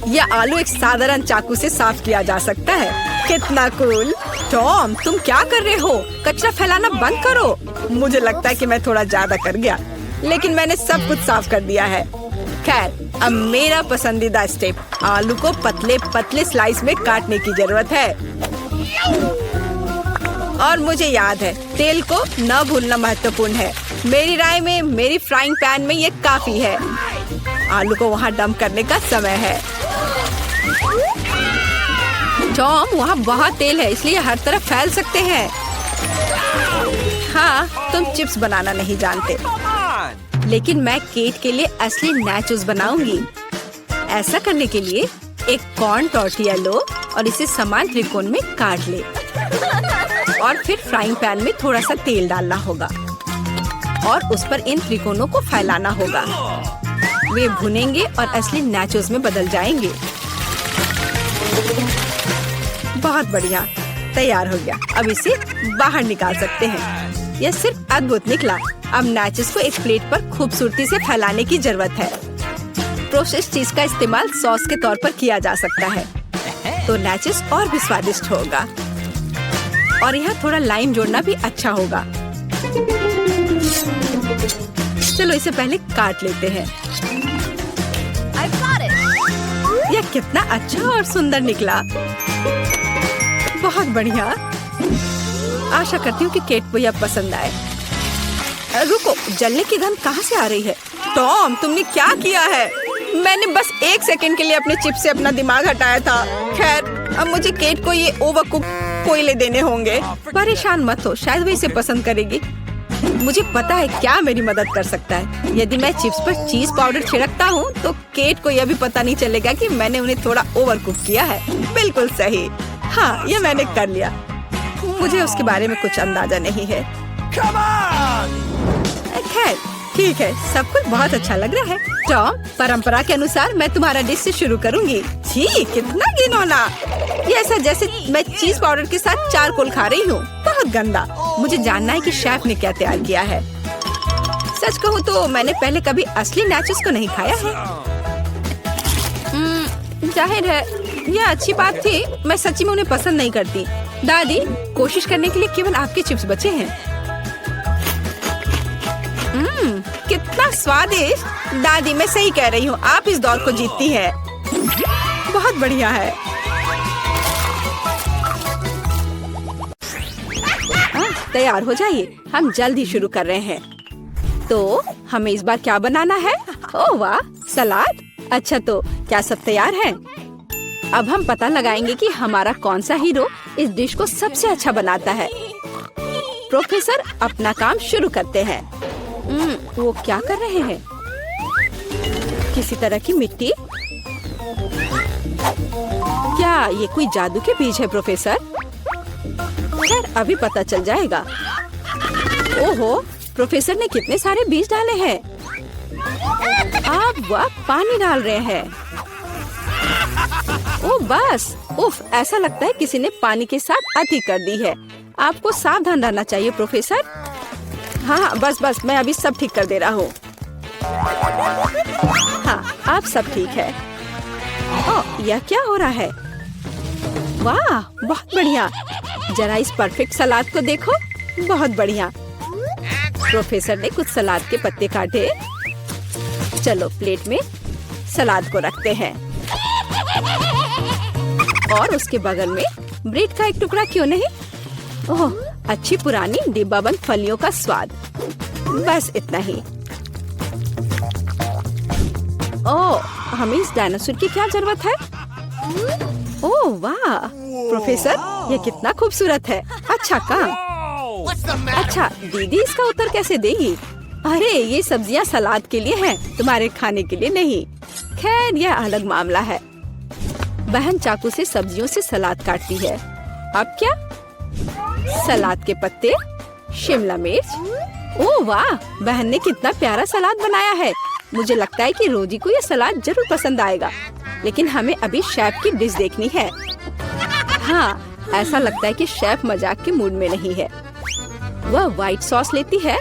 यह आलू एक साधारण चाकू से साफ किया जा सकता है। कितना कूल। टॉम, तुम क्या कर रहे हो? कचरा फैलाना बंद करो। मुझे लगता है कि मैं थोड़ा ज्यादा कर गया, लेकिन मैंने सब कुछ साफ कर दिया है। खैर, अब मेरा पसंदीदा स्टेप, आलू को पतले पतले स्लाइस में काटने की जरूरत है। और मुझे याद है, तेल को न भूलना महत्वपूर्ण है। मेरी राय में मेरी फ्राइंग पैन में ये काफी है। आलू को वहाँ डंप करने का समय है। टॉम, वहाँ बहुत तेल है, इसलिए हर तरफ फैल सकते हैं। हाँ, तुम चिप्स बनाना नहीं जानते, लेकिन मैं केट के लिए असली नाचोस बनाऊंगी। ऐसा करने के लिए एक कॉर्न टॉर्टिया लो और इसे समान त्रिकोण में काट ले। और फिर फ्राइंग पैन में थोड़ा सा तेल डालना होगा। और उस पर इन त्रिकोणों को फैलाना होगा। वे भुनेंगे और असली नाचोस में बदल जाएंगे। बहुत बढ़िया, तैयार हो गया। अब इसे बाहर निकाल सकते हैं। यह सिर्फ अद्भुत निकला। अब नाचोस को एक प्लेट पर खूबसूरती से फैलाने की जरूरत है। प्रोसेस्ड चीज का इस्तेमाल सॉस के तौर पर किया जा सकता है, तो नाचोस और भी स्वादिष्ट होगा। और यहाँ थोड़ा लाइम जोड़ना भी अच्छा होगा। चलो इसे पहले काट लेते हैं। यह कितना अच्छा और सुंदर निकला। बहुत बढ़िया। आशा करती हूँ कि केट को यह पसंद आए। रुको, जलने की गंध कहाँ से आ रही है? टॉम, तुमने क्या किया है? मैंने बस 1 सेकंड के लिए अपने चिप से अपना दिमाग हटाया था। खैर, अब मुझे केट को ये ओवरकुक कोयले देने होंगे। परेशान मत हो, शायद वो इसे पसंद करेगी। मुझे पता है क्या मेरी मदद कर सकता है। यदि मैं चिप्स पर चीज पाउडर छिड़कता हूँ तो केट को यह भी पता नहीं चलेगा कि मैंने उन्हें थोड़ा ओवरकुक किया है। बिल्कुल सही। हाँ, ये मैंने कर लिया। मुझे उसके बारे में कुछ अंदाजा नहीं है। खैर, ठीक है, सब कुछ बहुत अच्छा लग रहा है। टॉम, परंपरा के अनुसार मैं तुम्हारा डिश से शुरू करूंगी। छी, कितना घिनौना। ये ऐसा जैसे मैं चीज पाउडर के साथ चारकोल खा रही हूँ। बहुत गंदा। मुझे जानना है कि शेफ ने क्या तैयार किया है। सच कहूँ तो मैंने पहले कभी असली नाचोस को नहीं खाया है। जाहिर है यह अच्छी बात थी। मैं सच्ची में उन्हें पसंद नहीं करती। दादी, कोशिश करने के लिए केवल आपके चिप्स बचे हैं। कितना स्वादिष्ट। दादी, मैं सही कह रही हूँ, आप इस दौर को जीतती है। बहुत बढ़िया है। तैयार हो जाइए, हम जल्द ही शुरू कर रहे हैं। तो हमें इस बार क्या बनाना है? ओह वाह, सलाद। अच्छा, तो क्या सब तैयार है? अब हम पता लगाएंगे कि हमारा कौन सा हीरो इस डिश को सबसे अच्छा बनाता है। प्रोफेसर, अपना काम शुरू करते हैं। वो क्या कर रहे हैं? किसी तरह की मिट्टी? क्या ये कोई जादू के बीज है प्रोफेसर? खैर, अभी पता चल जाएगा। ओहो, प्रोफेसर ने कितने सारे बीज डाले हैं। आप वह पानी डाल रहे हैं। ओ बस, उफ, ऐसा लगता है किसी ने पानी के साथ अति कर दी है। आपको सावधान रहना चाहिए प्रोफेसर। हाँ, बस, मैं अभी सब ठीक कर दे रहा हूँ। हाँ, आप सब ठीक है। ओह, यह क्या हो रहा है? वाह, बहुत बढ़िया। जरा इस परफेक्ट सलाद को देखो। बहुत बढ़िया। प्रोफेसर ने कुछ सलाद के पत्ते काटे। चलो प्लेट में सलाद को रखते हैं और उसके बगल में ब्रेड का एक टुकड़ा क्यों नहीं? ओह, अच्छी पुरानी डिब्बाबंद फलियों का स्वाद। बस इतना ही। ओह, हमें इस डायनासोर की क्या जरूरत है? ओह वाह, प्रोफेसर, यह कितना खूबसूरत है। अच्छा काम। अच्छा, दीदी इसका उत्तर कैसे देगी? अरे, ये सब्जियां सलाद के लिए हैं, तुम्हारे खाने के लिए नहीं। खैर, यह अलग मामला है। बहन चाकू से सब्जियों से सलाद काटती है। अब क्या? सलाद के पत्ते, शिमला मिर्च। ओह वाह, बहन ने कितना प्यारा सलाद बनाया है। मुझे लगता है कि रोजी को यह सलाद जरूर पसंद आएगा। लेकिन हमें अभी शेफ की डिश देखनी है। हाँ, ऐसा लगता है कि शेफ मजाक के मूड में नहीं है। वह व्हाइट सॉस लेती है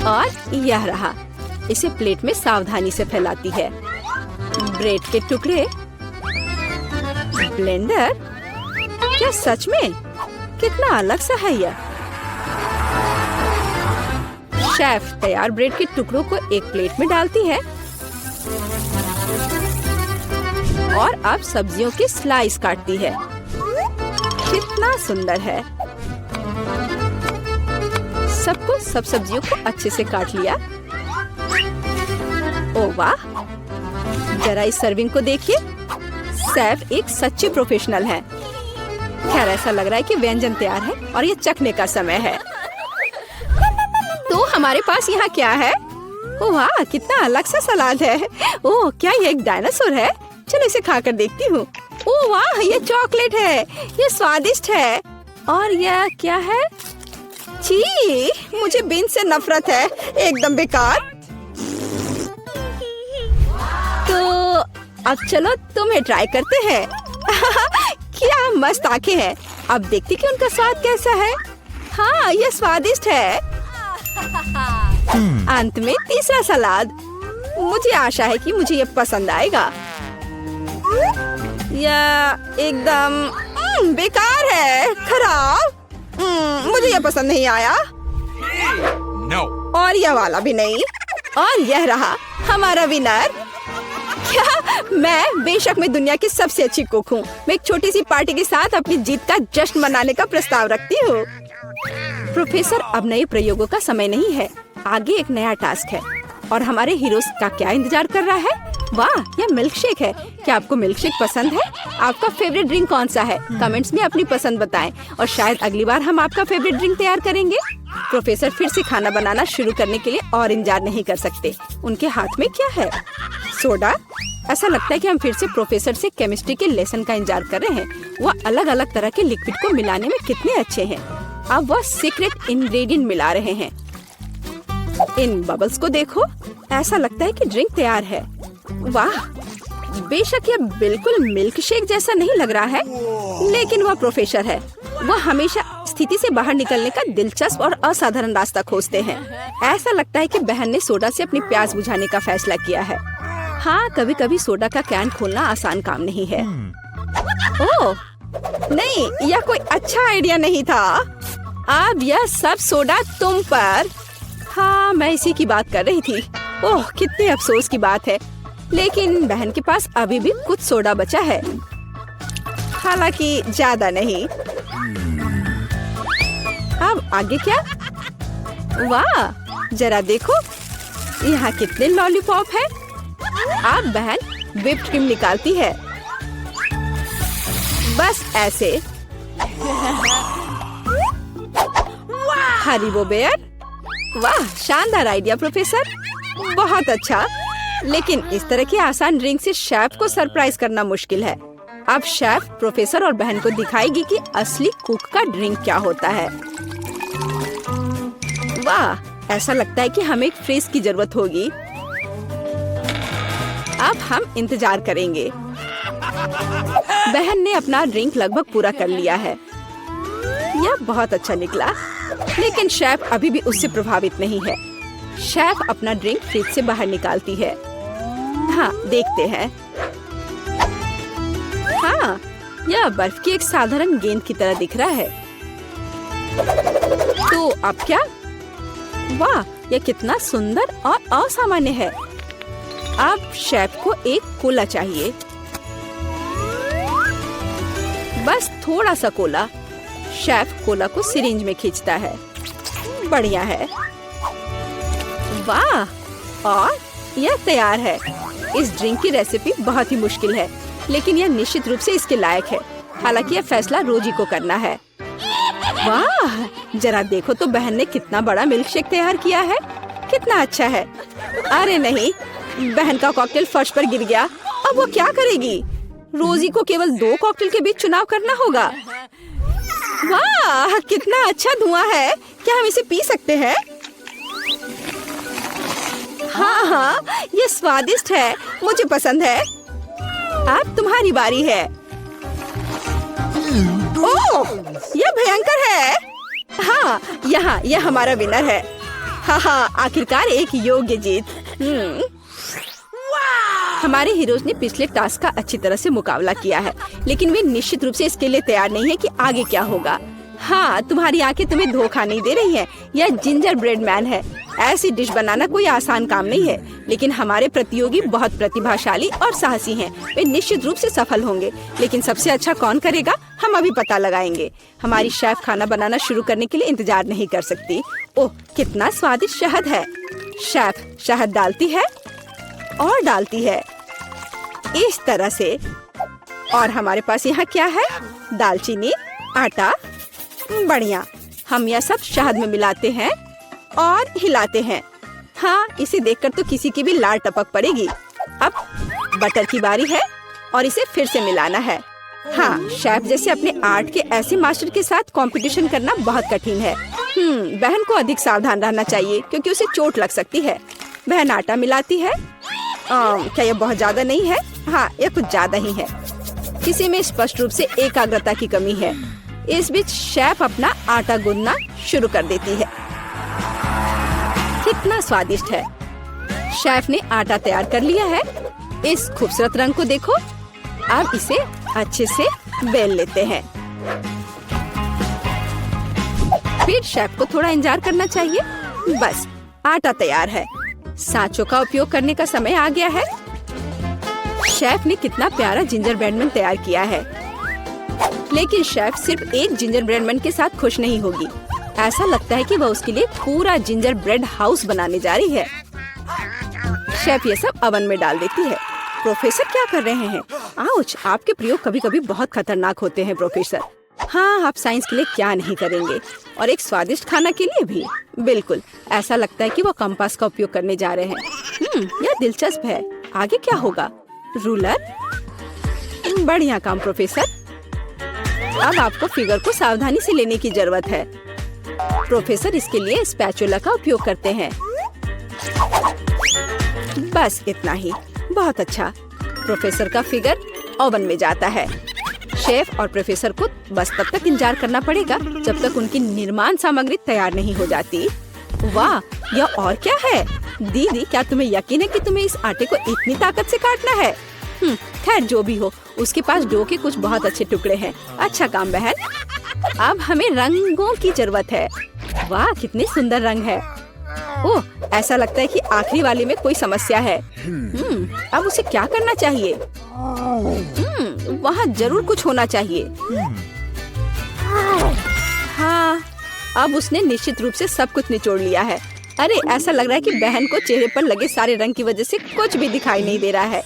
और यह रहा। इसे प्लेट में सावधानी से फैलाती है। ब्रेड के टुकड़े, ब्लेंडर। क्या सच में? कितना अलग सा है यह। शेफ तैयार ब्रेड के टुकड़ों को एक प्लेट में डालती है और अब सब्जियों की स्लाइस काटती है। कितना सुंदर है। सब सब्जियों को अच्छे से काट लिया। ओह वाह, जरा इस सर्विंग को देखिए। शेफ एक सच्ची प्रोफेशनल है। खैर, ऐसा लग रहा है कि व्यंजन तैयार है और ये चखने का समय है। तो हमारे पास यहाँ क्या है? ओह वाह, कितना अलग सा सलाद है। ओह, क्या ये एक डायनासोर है? चलो इसे खाकर देखती हूँ। ओह वाह, ये चॉकलेट है। ये स्वादिष्ट है। और यह क्या है? छी, मुझे बीन्स से नफरत है, एकदम बेकार। तो अब चलो तुम्हें ट्राई करते हैं। क्या मस्त आंखें हैं। अब देखते कि उनका स्वाद कैसा है। हाँ, यह स्वादिष्ट है। अंत में तीसरा सलाद। मुझे आशा है कि मुझे यह पसंद आएगा। यह एकदम बेकार है, खराब। मुझे यह पसंद नहीं आया। No. और यह वाला भी नहीं। और यह रहा हमारा विनर। क्या मैं बेशक मैं दुनिया की सबसे अच्छी कुक हूँ। मैं एक छोटी सी पार्टी के साथ अपनी जीत का जश्न मनाने का प्रस्ताव रखती हूँ। प्रोफेसर, अब नए प्रयोगों का समय नहीं है। आगे एक नया टास्क है और हमारे हीरोज का क्या इंतजार कर रहा है? वाह, यह मिल्क शेक है। क्या आपको मिल्क शेक पसंद है? आपका फेवरेट ड्रिंक कौन सा है? कमेंट्स में अपनी पसंद बताएं और शायद अगली बार हम आपका फेवरेट ड्रिंक तैयार करेंगे। प्रोफेसर फिर से खाना बनाना शुरू करने के लिए और इंतजार नहीं कर सकते। उनके हाथ में क्या है? सोडा। ऐसा लगता है कि हम फिर से प्रोफेसर से केमिस्ट्री के लेसन का इंतजार कर रहे हैं। वह अलग अलग तरह के लिक्विड को मिलाने में कितने अच्छे हैं। अब वह सीक्रेट इंग्रेडिएंट मिला रहे हैं। इन बबल्स को देखो, ऐसा लगता है कि ड्रिंक तैयार है। वाह, बेशक यह बिल्कुल मिल्क शेक जैसा नहीं लग रहा है, लेकिन वह प्रोफेसर है। वह हमेशा स्थिति से बाहर निकलने का दिलचस्प और असाधारण रास्ता खोजते हैं। ऐसा लगता है कि बहन ने सोडा से अपनी प्यास बुझाने का फैसला किया है। हाँ, कभी कभी सोडा का कैन खोलना आसान काम नहीं है। ओह नहीं, यह कोई अच्छा आइडिया नहीं था। अब यह सब सोडा तुम पर। हाँ, मैं इसी की बात कर रही थी। ओह, कितने अफसोस की बात है, लेकिन बहन के पास अभी भी कुछ सोडा बचा है, हालांकि ज्यादा नहीं। अब आगे क्या? वाह, जरा देखो यहाँ कितने लॉलीपॉप है। अब बहन व्हिप्ड क्रीम निकालती है, बस ऐसे। Haribo bear. वाह, शानदार आइडिया प्रोफेसर, बहुत अच्छा। लेकिन इस तरह के आसान ड्रिंक से शेफ को सरप्राइज करना मुश्किल है। अब शेफ प्रोफेसर और बहन को दिखाएगी कि असली कुक का ड्रिंक क्या होता है। वाह, ऐसा लगता है कि हमें एक फ्रीज की जरूरत होगी। अब हम इंतजार करेंगे। बहन ने अपना ड्रिंक लगभग पूरा कर लिया है। यह बहुत अच्छा निकला, लेकिन शेफ अभी भी उससे प्रभावित नहीं है। शेफ अपना ड्रिंक फ्रिज से बाहर निकालती है। हाँ, देखते हैं। हाँ, यह बर्फ की एक साधारण गेंद की तरह दिख रहा है। तो अब क्या? वाह, यह कितना सुंदर और असामान्य है। अब शेफ को एक कोला चाहिए, बस थोड़ा सा कोला। शेफ कोला को सिरिंज में खींचता है। बढ़िया है। वाह, और यह तैयार है। इस ड्रिंक की रेसिपी बहुत ही मुश्किल है, लेकिन यह निश्चित रूप से इसके लायक है। हालांकि यह फैसला रोजी को करना है। वाह, जरा देखो तो बहन ने कितना बड़ा मिल्क शेक तैयार किया है। कितना अच्छा है। अरे नहीं, बहन का कॉकटेल फर्श पर गिर गया। अब वो क्या करेगी? रोजी को केवल 2 कॉकटेल के बीच चुनाव करना होगा। वाह, कितना अच्छा धुआं है। क्या हम इसे पी सकते हैं? हाँ हाँ, ये स्वादिष्ट है, मुझे पसंद है। अब तुम्हारी बारी है। ओह, यह भयंकर है। हाँ, यहाँ यह हमारा विनर है। हाँ हाँ, आखिरकार एक योग्य जीत। हमारे हीरोज ने पिछले टास्क का अच्छी तरह से मुकाबला किया है, लेकिन वे निश्चित रूप से इसके लिए तैयार नहीं है कि आगे क्या होगा। हाँ, तुम्हारी आंखें तुम्हें धोखा नहीं दे रही हैं। यह जिंजर ब्रेड मैन है। ऐसी डिश बनाना कोई आसान काम नहीं है, लेकिन हमारे प्रतियोगी बहुत प्रतिभाशाली और साहसी हैं। वे निश्चित रूप से सफल होंगे, लेकिन सबसे अच्छा कौन करेगा, हम अभी पता लगाएंगे। हमारी शेफ खाना बनाना शुरू करने के लिए इंतजार नहीं कर सकती। ओह, कितना स्वादिष्ट शहद है। शेफ शहद डालती है और डालती है इस तरह से। और हमारे पास यहाँ क्या है? दालचीनी, आटा। बढ़िया, हम यह सब शहद में मिलाते हैं और हिलाते हैं। हाँ, इसे देखकर तो किसी की भी लार टपक पड़ेगी। अब बटर की बारी है और इसे फिर से मिलाना है। हाँ, शेफ जैसे अपने आर्ट के ऐसे मास्टर के साथ कंपटीशन करना बहुत कठिन है। बहन को अधिक सावधान रहना चाहिए क्योंकि उसे चोट लग सकती है। बहन आटा मिलाती है। क्या यह बहुत ज्यादा नहीं है? हाँ, यह कुछ ज्यादा ही है। किसी में स्पष्ट रूप से एकाग्रता की कमी है। इस बीच शेफ अपना आटा गूंदना शुरू कर देती है। कितना स्वादिष्ट है। शेफ ने आटा तैयार कर लिया है। इस खूबसूरत रंग को देखो। अब इसे अच्छे से बेल लेते हैं। फिर शेफ को थोड़ा इंतजार करना चाहिए। बस आटा तैयार है। सांचों का उपयोग करने का समय आ गया है। शेफ ने कितना प्यारा जिंजर ब्रेड मैन तैयार किया है। लेकिन शेफ सिर्फ एक जिंजर ब्रेड मैन के साथ खुश नहीं होगी। ऐसा लगता है कि वह उसके लिए पूरा जिंजर ब्रेड हाउस बनाने जा रही है। शेफ ये सब ओवन में डाल देती है। प्रोफेसर क्या कर रहे हैं? आउच! आपके प्रयोग कभी कभी बहुत खतरनाक होते हैं प्रोफेसर। हाँ, आप साइंस के लिए क्या नहीं करेंगे, और एक स्वादिष्ट खाना के लिए भी। बिल्कुल, ऐसा लगता है कि वो कंपास का उपयोग करने जा रहे हैं। यह दिलचस्प है। आगे क्या होगा? रूलर? बढ़िया काम प्रोफेसर। अब आपको फिगर को सावधानी से लेने की जरूरत है। प्रोफेसर इसके लिए स्पैचुला का उपयोग करते हैं। बस इतना ही। बहुत अच्छा। प्रोफेसर का फिगर ओवन में जाता है। शेफ और प्रोफेसर को बस तब तक इंतजार करना पड़ेगा जब तक उनकी निर्माण सामग्री तैयार नहीं हो जाती। वाह, यह और क्या है? दीदी, क्या तुम्हें यकीन है कि तुम्हें इस आटे को इतनी ताकत से काटना है? खैर, जो भी हो, उसके पास डो के कुछ बहुत अच्छे टुकड़े हैं। अच्छा काम बहन। अब हमें रंगों की जरूरत है। वाह, कितने सुंदर रंग है। ओह, ऐसा लगता है कि आखिरी वाले में कोई समस्या है। अब उसे क्या करना चाहिए? वहाँ जरूर कुछ होना चाहिए। हाँ, अब उसने निश्चित रूप से सब कुछ निचोड़ लिया है। अरे, ऐसा लग रहा है कि बहन को चेहरे पर लगे सारे रंग की वजह से कुछ भी दिखाई नहीं दे रहा है।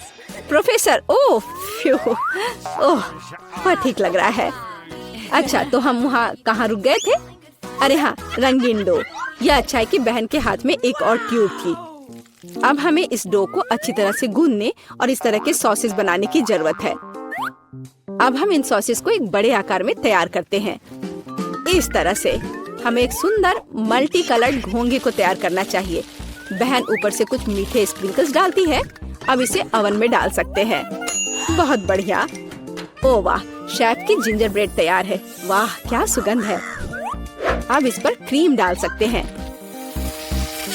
प्रोफेसर, ओह फ्यू, ओह, बहुत ठीक लग रहा है। अच्छा, तो हम वहाँ कहाँ रुक गए थे? अरे हाँ, रंगीन डो। यह अच्छा है कि बहन के हाथ में एक और ट्यूब थी। अब हमें इस डो को अच्छी तरह से गूंदने और इस तरह के सॉसेस बनाने की जरूरत है। अब हम इन सॉसेस को एक बड़े आकार में तैयार करते हैं। इस तरह से हमें एक सुंदर मल्टी कलर्ड घोंगे को तैयार करना चाहिए। बहन ऊपर से कुछ मीठे स्प्रिंकल्स डालती है। अब इसे ओवन में डाल सकते हैं। बहुत बढ़िया। ओ वाह, शेफ की जिंजर ब्रेड तैयार है। वाह, क्या सुगंध है। अब इस पर क्रीम डाल सकते हैं।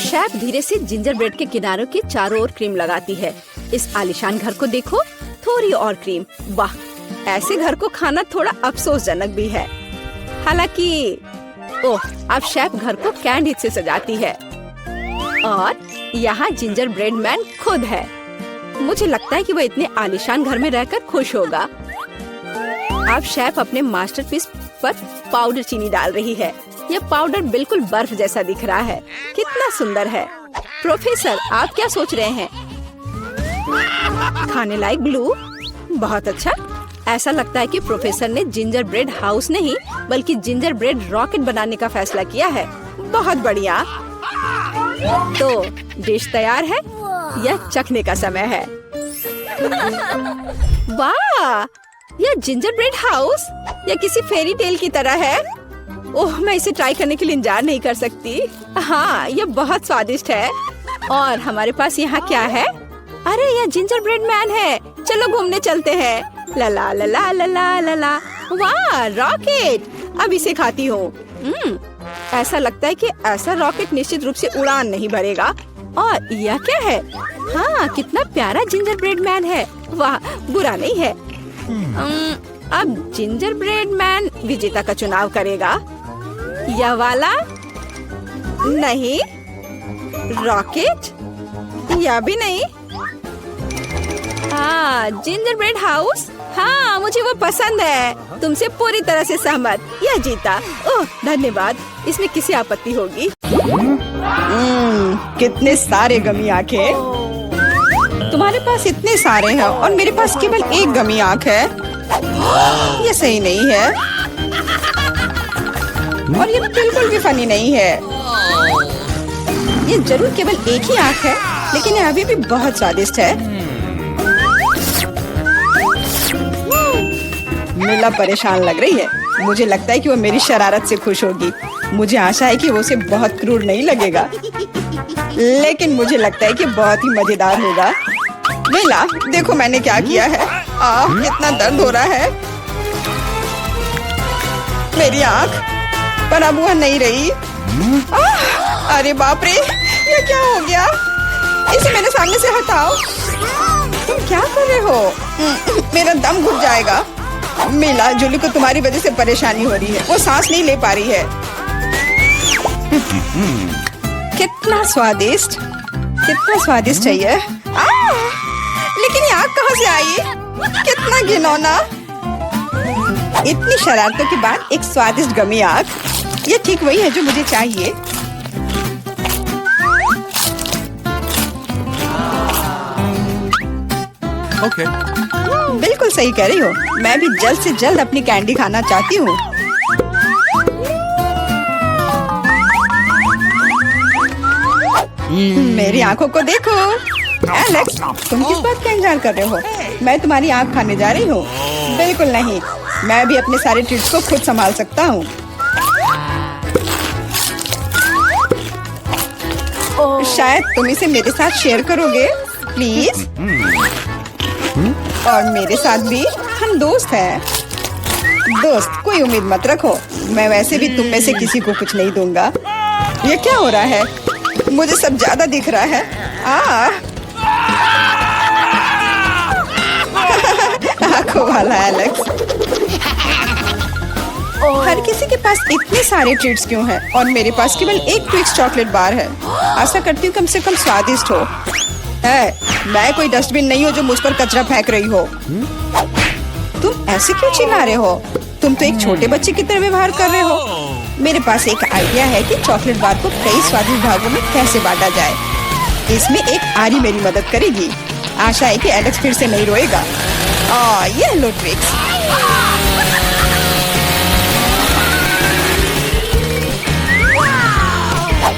शेफ धीरे से जिंजर ब्रेड के किनारों के चारों ओर क्रीम लगाती है। इस आलीशान घर को देखो, थोड़ी और क्रीम। वाह, ऐसे घर को खाना थोड़ा अफसोसजनक भी है। हालांकि ओह, अब शेफ घर को कैंडी से सजाती है। और यहाँ जिंजर ब्रेड मैन खुद है। मुझे लगता है कि वह इतने आलीशान घर में रहकर खुश होगा। अब शेफ अपने मास्टरपीस पर पाउडर चीनी डाल रही है। यह पाउडर बिल्कुल बर्फ जैसा दिख रहा है। कितना सुंदर है। प्रोफेसर, आप क्या सोच रहे हैं? खाने लायक ग्लू? बहुत अच्छा। ऐसा लगता है कि प्रोफेसर ने जिंजर ब्रेड हाउस नहीं बल्कि जिंजर ब्रेड रॉकेट बनाने का फैसला किया है। बहुत बढ़िया। तो डिश तैयार है। यह चखने का समय है। वाह, यह जिंजर ब्रेड हाउस या किसी फेरी टेल की तरह है। ओह, मैं इसे ट्राई करने के लिए इंतजार नहीं कर सकती। हाँ, यह बहुत स्वादिष्ट है। और हमारे पास यहाँ क्या है? अरे, यह जिंजर ब्रेड मैन है। चलो घूमने चलते हैं। ला ला ला ला ला ला ला ला। वाह, रॉकेट। अब इसे खाती हूँ। ऐसा लगता है कि ऐसा रॉकेट निश्चित रूप से उड़ान नहीं भरेगा। और यह क्या है? हाँ, कितना प्यारा जिंजर ब्रेड मैन है। वाह, बुरा नहीं है। अब जिंजर ब्रेड मैन विजेता का चुनाव करेगा। यह वाला? नहीं। रॉकेट? यह भी नहीं। हाँ, जिंजर ब्रेड हाउस। हाँ, मुझे वो पसंद है। तुमसे पूरी तरह से सहमत। यह जीता। ओह, धन्यवाद। इसमें किसी आपत्ति होगी? कितने सारे गमी आंखें। तुम्हारे पास इतने सारे हैं और मेरे पास केवल एक गमी आंख है। ये सही नहीं है और ये बिल्कुल भी फनी नहीं है। ये जरूर केवल एक ही आंख है, लेकिन ये अभी भी बहुत स्वादिष्ट है। मिला परेशान लग रही है। मुझे लगता है कि वो मेरी शरारत से खुश होगी। मुझे आशा है कि वो उसे बहुत क्रूर नहीं लगेगा, लेकिन मुझे लगता है कि बहुत ही मजेदार होगा। मीला, देखो मैंने क्या किया है। कितना दर्द हो रहा है। मेरी आँख, पर अब वह नहीं रही। अरे बाप रे, ये क्या हो गया? इसे मेरे सामने से हटाओ। तुम क्या कर रहे हो? मेरा दम घुट जाएगा। मीला, जूली को तुम्हारी वजह से परेशानी हो रही है। वो सांस नहीं ले पा रही है। कितना स्वादिष्ट, कितना स्वादिष्ट है ये। लेकिन ये आग कहाँ से आई? कितना घिनौना। इतनी शरारतों के बाद एक स्वादिष्ट गमी आग। ये ठीक वही है जो मुझे चाहिए। Okay. बिल्कुल सही कह रही हो। मैं भी जल्द से जल्द अपनी कैंडी खाना चाहती हूँ। मेरी आंखों को देखो। एलेक्स, तुम किस बात का इंतजार कर रहे हो? मैं तुम्हारी आंख खाने जा रही हूँ। बिल्कुल नहीं, मैं भी अपने सारे ट्रीट्स को खुद संभाल सकता हूँ। शायद तुम इसे मेरे साथ शेयर करोगे, प्लीज। और मेरे साथ भी, हम दोस्त हैं। दोस्त, कोई उम्मीद मत रखो। मैं वैसे भी तुम में से किसी को कुछ नहीं दूंगा। ये क्या हो रहा है? मुझे सब ज्यादा दिख रहा है। आंखों वाला एलेक्स। हर किसी के पास इतने सारे ट्रीट्स क्यों हैं? और मेरे पास केवल एक ट्विक्स चॉकलेट बार है। आशा करती हूँ कम से कम स्वादिष्ट हो। मैं कोई डस्टबिन नहीं हूँ जो मुझ पर कचरा फेंक रही हो। तुम ऐसे क्यों चिल्ला रहे हो? तुम तो एक छोटे बच्चे की तरह व्यवहार कर रहे हो। मेरे पास एक आइडिया है कि चॉकलेट बार को कई स्वादिष्ट भागों में कैसे बांटा जाए। इसमें एक आरी मेरी मदद करेगी। आशा है कि एलेक्स फिर से नहीं रोएगा। ये लो ट्विक्स।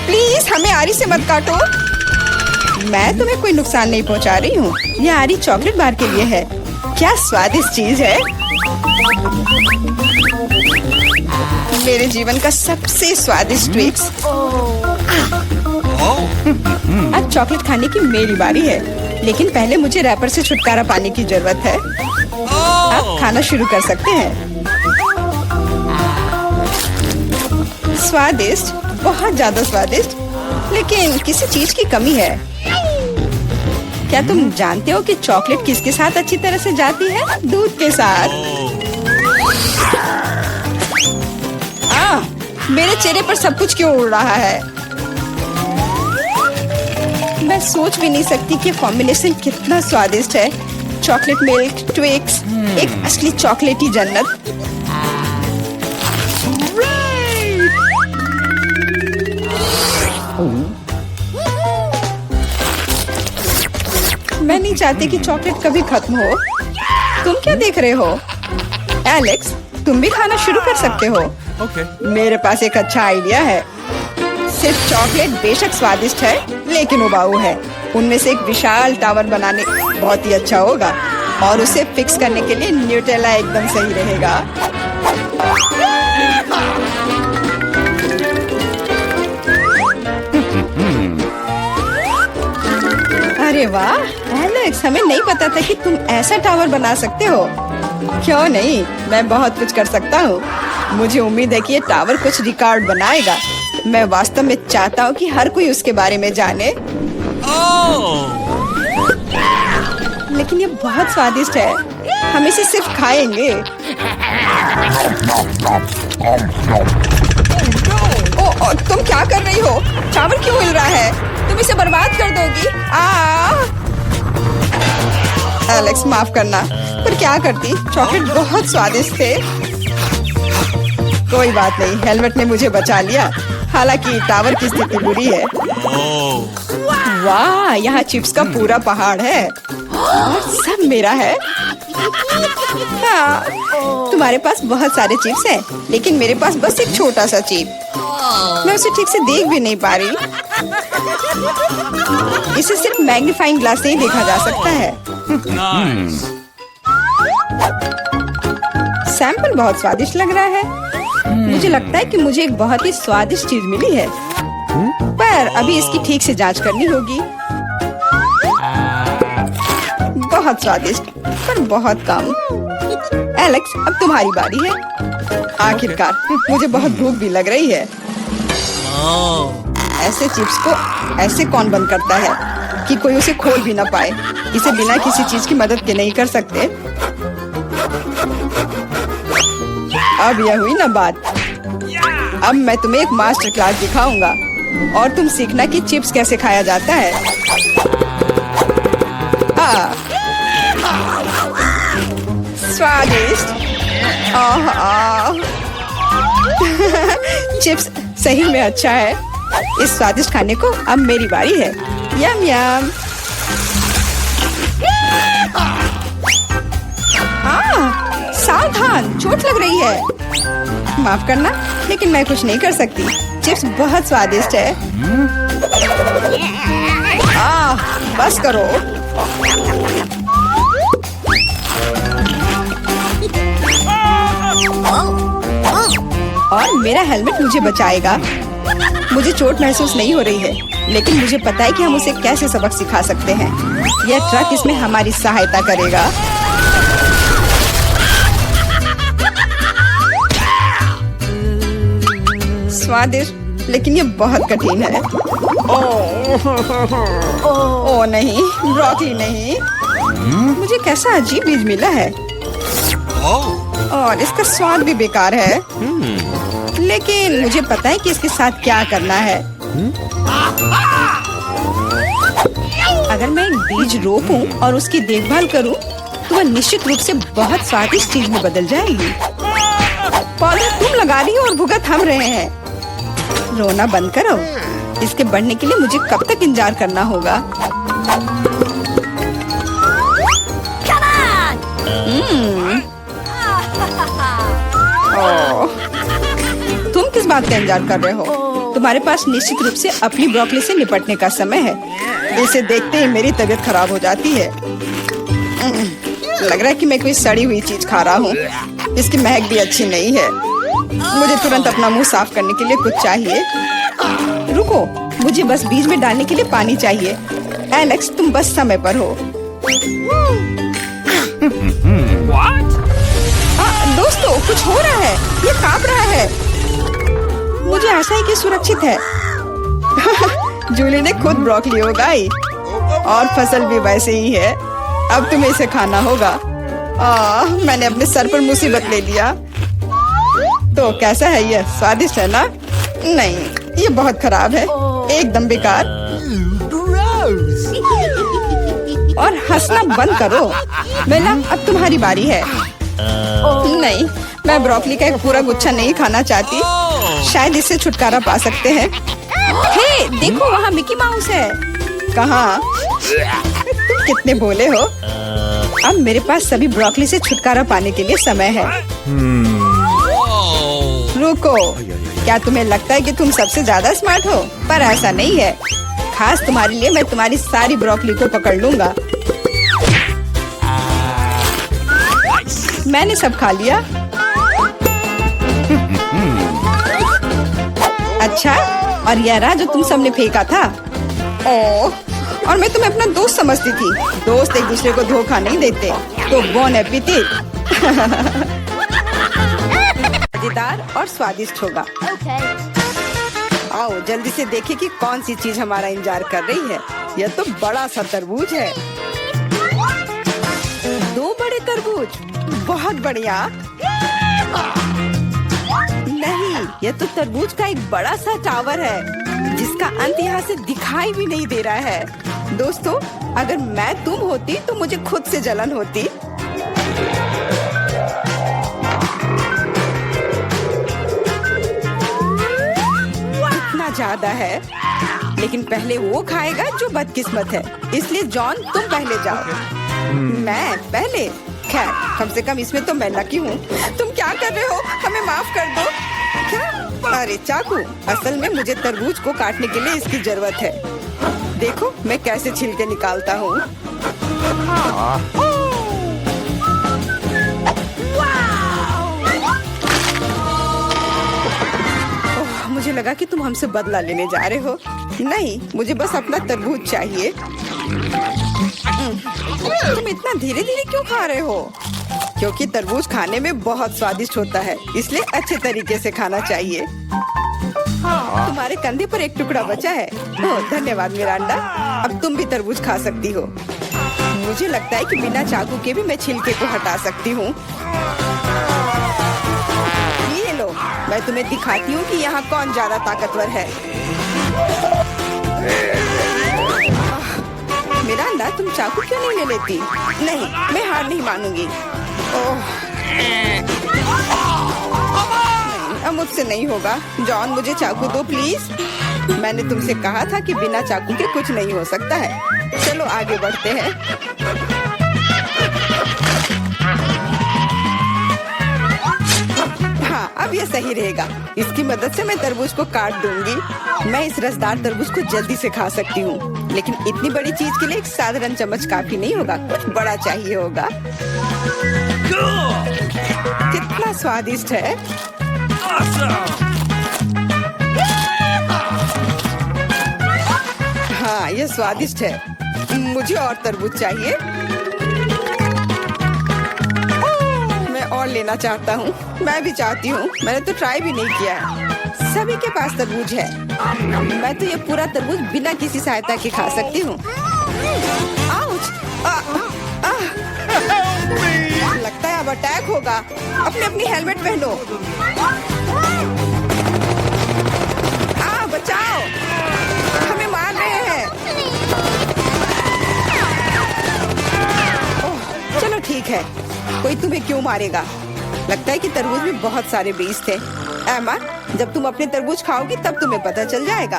प्लीज हमें आरी से मत काटो। मैं तुम्हें कोई नुकसान नहीं पहुंचा रही हूँ। ये आरी चॉकलेट बार के लिए है। क्या स्वादिष्ट चीज है। मेरे जीवन का सबसे स्वादिष्ट ट्विक्स। अब चॉकलेट खाने की मेरी बारी है, लेकिन पहले मुझे रैपर से छुटकारा पाने की जरूरत है। अब खाना शुरू कर सकते हैं। स्वादिष्ट, बहुत ज्यादा स्वादिष्ट, लेकिन किसी चीज की कमी है। क्या तुम जानते हो कि चॉकलेट किसके साथ अच्छी तरह से जाती है? दूध के साथ। मेरे चेहरे पर सब कुछ क्यों उड़ रहा है? मैं सोच भी नहीं सकती कि कॉम्बिनेशन कितना स्वादिष्ट है। चॉकलेट मिल्क, ट्विक्स, एक असली चॉकलेटी जन्नत। मैं नहीं चाहती कि चॉकलेट कभी खत्म हो। तुम क्या देख रहे हो? एलेक्स, तुम भी खाना शुरू कर सकते हो। Okay. मेरे पास एक अच्छा आइडिया है। सिर्फ चॉकलेट बेशक स्वादिष्ट है, लेकिन उबाऊ है। उनमें से एक विशाल टावर बनाने बहुत ही अच्छा होगा, और उसे फिक्स करने के लिए न्यूटेला एकदम सही रहेगा। अरे वाह एलेक्स, हमें नहीं पता था कि तुम ऐसा टावर बना सकते हो। क्यों नहीं, मैं बहुत कुछ कर सकता हूँ। मुझे उम्मीद है कि ये टावर कुछ रिकॉर्ड बनाएगा। मैं वास्तव में चाहता हूँ कि हर कोई उसके बारे में जाने। लेकिन ये बहुत स्वादिष्ट है। हम इसे सिर्फ खाएंगे। तुम क्या कर रही हो? टावर क्यों हिल रहा है? तुम इसे बर्बाद कर दोगी। एलेक्स, माफ करना, पर क्या करती? चॉकलेट बहुत स्वादिष्ट थे। कोई बात नहीं, हेलमेट ने मुझे बचा लिया। हालांकि टावर की स्थिति बुरी है। वाह, यहाँ चिप्स का पूरा पहाड़ है और सब मेरा है। तुम्हारे पास बहुत सारे चिप्स हैं, लेकिन मेरे पास बस एक छोटा सा चिप। मैं उसे ठीक से देख भी नहीं पा रही। इसे सिर्फ मैग्नीफाइंग ग्लास से ही देखा जा सकता है। Nice. सैंपल बहुत स्वादिष्ट लग रहा है। मुझे लगता है कि मुझे एक बहुत ही स्वादिष्ट चीज मिली है, पर अभी इसकी ठीक से जांच करनी होगी। बहुत स्वादिष्ट पर बहुत कम। एलेक्स, अब तुम्हारी बारी है। आखिरकार मुझे बहुत भूख भी लग रही है। ऐसे चिप्स को ऐसे कौन बंद करता है कि कोई उसे खोल भी ना पाए। इसे बिना किसी चीज की मदद के नहीं कर सकते। अब यह हुई ना बात। अब मैं तुम्हें एक मास्टर क्लास दिखाऊंगा और तुम सीखना कि चिप्स कैसे खाया जाता है। स्वादिष्ट। चिप्स सही में अच्छा है। इस स्वादिष्ट खाने को अब मेरी बारी है। यम यम। सावधान, चोट लग रही है। माफ करना, लेकिन मैं कुछ नहीं कर सकती। चिप्स बहुत स्वादिष्ट है। बस करो। और मेरा हेलमेट मुझे बचाएगा। मुझे चोट महसूस नहीं हो रही है, लेकिन मुझे पता है कि हम उसे कैसे सबक सिखा सकते हैं। यह ट्रक इसमें हमारी सहायता करेगा। स्वादिष्ट, लेकिन ये बहुत कठिन है। ओह नहीं, ब्रोकली नहीं। मुझे कैसा अजीब बीज मिला है और इसका स्वाद भी बेकार है। लेकिन मुझे पता है कि इसके साथ क्या करना है। अगर मैं एक बीज रोपूं और उसकी देखभाल करूं, तो वह निश्चित रूप से बहुत स्वादिष्ट चीज में बदल जाएगी। पौधा तुम लगा रही हो और भुगत हम रहे हैं। रोना बंद करो। इसके बढ़ने के लिए मुझे कब तक इंतजार करना होगा? तुम किस बात का इंतजार कर रहे हो? तुम्हारे पास निश्चित रूप से अपनी ब्रोकली से निपटने का समय है। इसे देखते ही मेरी तबीयत खराब हो जाती है। लग रहा है कि मैं कोई सड़ी हुई चीज खा रहा हूँ। इसकी महक भी अच्छी नहीं है। मुझे तुरंत अपना मुंह साफ करने के लिए कुछ चाहिए। रुको, मुझे बस बीज में डालने के लिए पानी चाहिए। एलेक्स, तुम बस समय पर हो। दोस्तों, कुछ हो रहा है। ये कांप रहा है। मुझे आशा है कि सुरक्षित है। जूली ने खुद ब्रोकली उगाई और फसल भी वैसे ही है। अब तुम्हें इसे खाना होगा। मैंने अपने सर पर मुसीबत ले लिया। तो कैसा है ये? स्वादिष्ट है ना? नहीं, ये बहुत खराब है। एकदम बेकार। और हंसना बंद करो। बेला, अब तुम्हारी बारी है। नहीं, मैं ब्रोकली का एक पूरा गुच्छा नहीं खाना चाहती। शायद इससे छुटकारा पा सकते हैं। हे, देखो, वहाँ मिकी माउस है। कहाँ? तुम कितने भोले हो। अब मेरे पास सभी ब्रोकली से छुटकारा पाने के लिए समय है। रुको, क्या तुम्हें लगता है कि तुम सबसे ज्यादा स्मार्ट हो? पर ऐसा नहीं है। खास तुम्हारे लिए मैं तुम्हारी सारी ब्रोकली को पकड़ लूंगा। मैंने सब खा लिया। अच्छा, और यह रहा जो तुम सबने फेंका था। ओह, और मैं तुम्हें अपना दोस्त समझती थी। दोस्त एक दूसरे को धोखा नहीं देते। तो बोन एपेटिट। मजेदार और स्वादिष्ट होगा। आओ जल्दी से देखें कि कौन सी चीज हमारा इंतजार कर रही है। यह तो बड़ा सा तरबूज है। 2 बड़े तरबूज, बहुत बढ़िया। नहीं, यह तो तरबूज का एक बड़ा सा टावर है, जिसका अंत यहाँ से दिखाई भी नहीं दे रहा है। दोस्तों, अगर मैं तुम होती तो मुझे खुद से जलन होती। इतना ज्यादा है, लेकिन पहले वो खाएगा जो बदकिस्मत है। इसलिए जॉन, तुम पहले जाओ। मैं पहले? खैर, कम से कम इसमें तो मैं लकी हूँ। तुम क्या कर रहे हो? हमें माफ कर दो। क्या? अरे चाकू, असल में मुझे तरबूज को काटने के लिए इसकी जरूरत है। देखो मैं कैसे छिलके निकालता हूँ। लगा कि तुम हमसे बदला लेने जा रहे हो। नहीं, मुझे बस अपना तरबूज चाहिए। तुम इतना धीरे धीरे क्यों खा रहे हो? क्योंकि तरबूज खाने में बहुत स्वादिष्ट होता है, इसलिए अच्छे तरीके से खाना चाहिए। तुम्हारे कंधे पर एक टुकड़ा बचा है। ओह, धन्यवाद मिरांडा। अब तुम भी तरबूज खा सकती हो। मुझे लगता है कि बिना चाकू के भी मैं छिलके को हटा सकती हूँ। ये लो, मैं तुम्हें दिखाती हूँ कि यहाँ कौन ज्यादा ताकतवर है। मिरांडा, तुम चाकू क्यों नहीं ले लेती? नहीं, मैं हार नहीं मानूंगी। ओह, अब मुझसे नहीं होगा। जॉन, मुझे चाकू दो प्लीज। मैंने तुमसे कहा था कि बिना चाकू के कुछ नहीं हो सकता है। चलो आगे बढ़ते हैं। हाँ, अब ये सही रहेगा। इसकी मदद से मैं तरबूज को काट दूंगी। मैं इस रसदार तरबूज को जल्दी से खा सकती हूँ, लेकिन इतनी बड़ी चीज के लिए एक साधारण चम्मच काफी नहीं होगा, कुछ बड़ा चाहिए होगा। कितना स्वादिष्ट है। हाँ, ये स्वादिष्ट है। मुझे और तरबूज चाहिए। मैं और लेना चाहता हूँ। मैं भी चाहती हूँ। मैंने तो ट्राई भी नहीं किया है। सभी के पास तरबूज है। मैं तो ये पूरा तरबूज बिना किसी सहायता के खा सकती हूँ। आउच! लगता है अब अटैक होगा। अपनी हेलमेट पहनो। बचाओ! हमें मार रहे हैं। ओह, चलो ठीक है। कोई तुम्हें क्यों मारेगा? लगता है कि तरबूज में बहुत सारे बीज थे। एमा, जब तुम अपने तरबूज खाओगी तब तुम्हें पता चल जाएगा।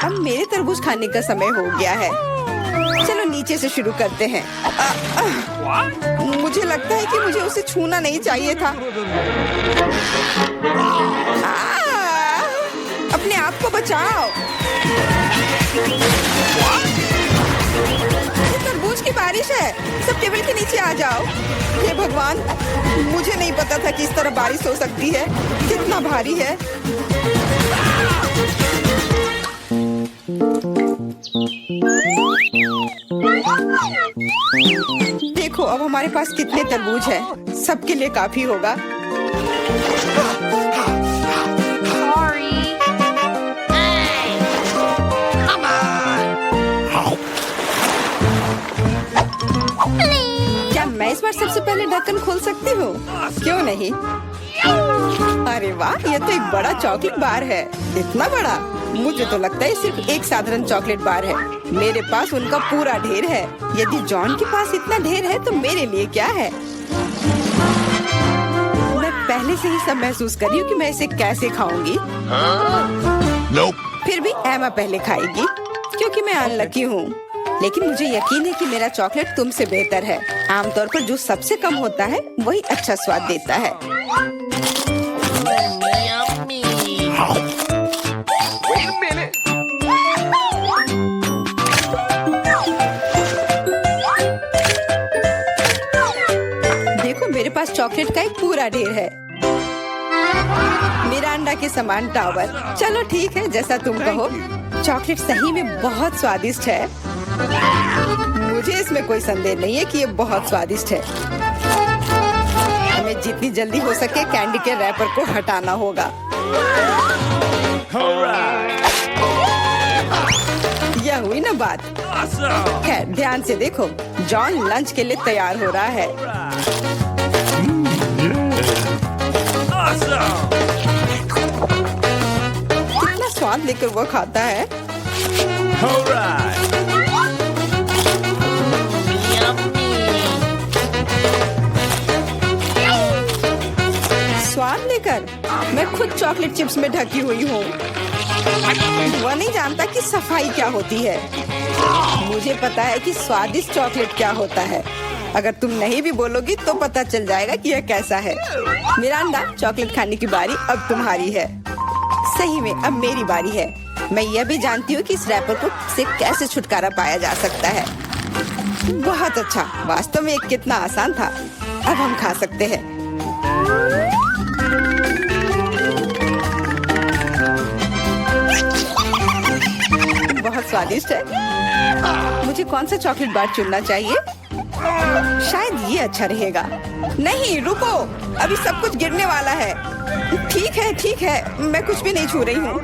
अब मेरे तरबूज खाने का समय हो गया है। चलो नीचे से शुरू करते हैं। मुझे लगता है कि मुझे उसे छूना नहीं चाहिए था। अपने आप को बचाओ। ये तरबूज की बारिश है। सब टेबल के नीचे आ जाओ। हे भगवान, मुझे नहीं पता था कि इस तरह बारिश हो सकती है। कितना भारी है। देखो अब हमारे पास कितने तरबूज हैं। सबके लिए काफी होगा। क्या मैं इस बार सबसे पहले ढक्कन खोल सकती हूँ? क्यों नहीं? अरे वाह, ये तो एक बड़ा चॉकलेट बार है। इतना बड़ा? मुझे तो लगता है सिर्फ एक साधारण चॉकलेट बार है। मेरे पास उनका पूरा ढेर है। यदि जॉन के पास इतना ढेर है तो मेरे लिए क्या है? मैं पहले से ही सब महसूस कर रही हूँ कि मैं इसे कैसे खाऊंगी। फिर भी एमा पहले खाएगी क्योंकि मैं अनलकी हूँ। लेकिन मुझे यकीन है कि मेरा चॉकलेट तुमसे बेहतर है। आमतौर पर जो सबसे कम होता है वही अच्छा स्वाद देता है। देखो मेरे पास चॉकलेट का एक पूरा ढेर है। मिरांडा के समान टावर। चलो ठीक है, जैसा तुम कहो। चॉकलेट सही में बहुत स्वादिष्ट है। मुझे इसमें कोई संदेह नहीं है कि ये बहुत स्वादिष्ट है। हमें जितनी जल्दी हो सके कैंडी के रैपर को हटाना होगा। यह हुई ना बात। खैर ध्यान से देखो, जॉन लंच के लिए तैयार हो रहा है। कितना स्वाद लेकर वो खाता है। स्वाद लेकर मैं खुद चॉकलेट चिप्स में ढकी हुई हूँ। वह नहीं जानता कि सफाई क्या होती है। मुझे पता है कि स्वादिष्ट चॉकलेट क्या होता है। अगर तुम नहीं भी बोलोगी तो पता चल जाएगा कि यह कैसा है। मिरांडा, चॉकलेट खाने की बारी अब तुम्हारी है। सही में अब मेरी बारी है। मैं यह भी जानती हूँ कि इस रैपर को से कैसे छुटकारा पाया जा सकता है। बहुत अच्छा, वास्तव में ये कितना आसान था। अब हम खा सकते हैं। स्वादिष्ट है। मुझे कौन सा चॉकलेट बार चुनना चाहिए? शायद ये अच्छा रहेगा। नहीं रुको, अभी सब कुछ गिरने वाला है। ठीक है, मैं कुछ भी नहीं छू रही हूँ।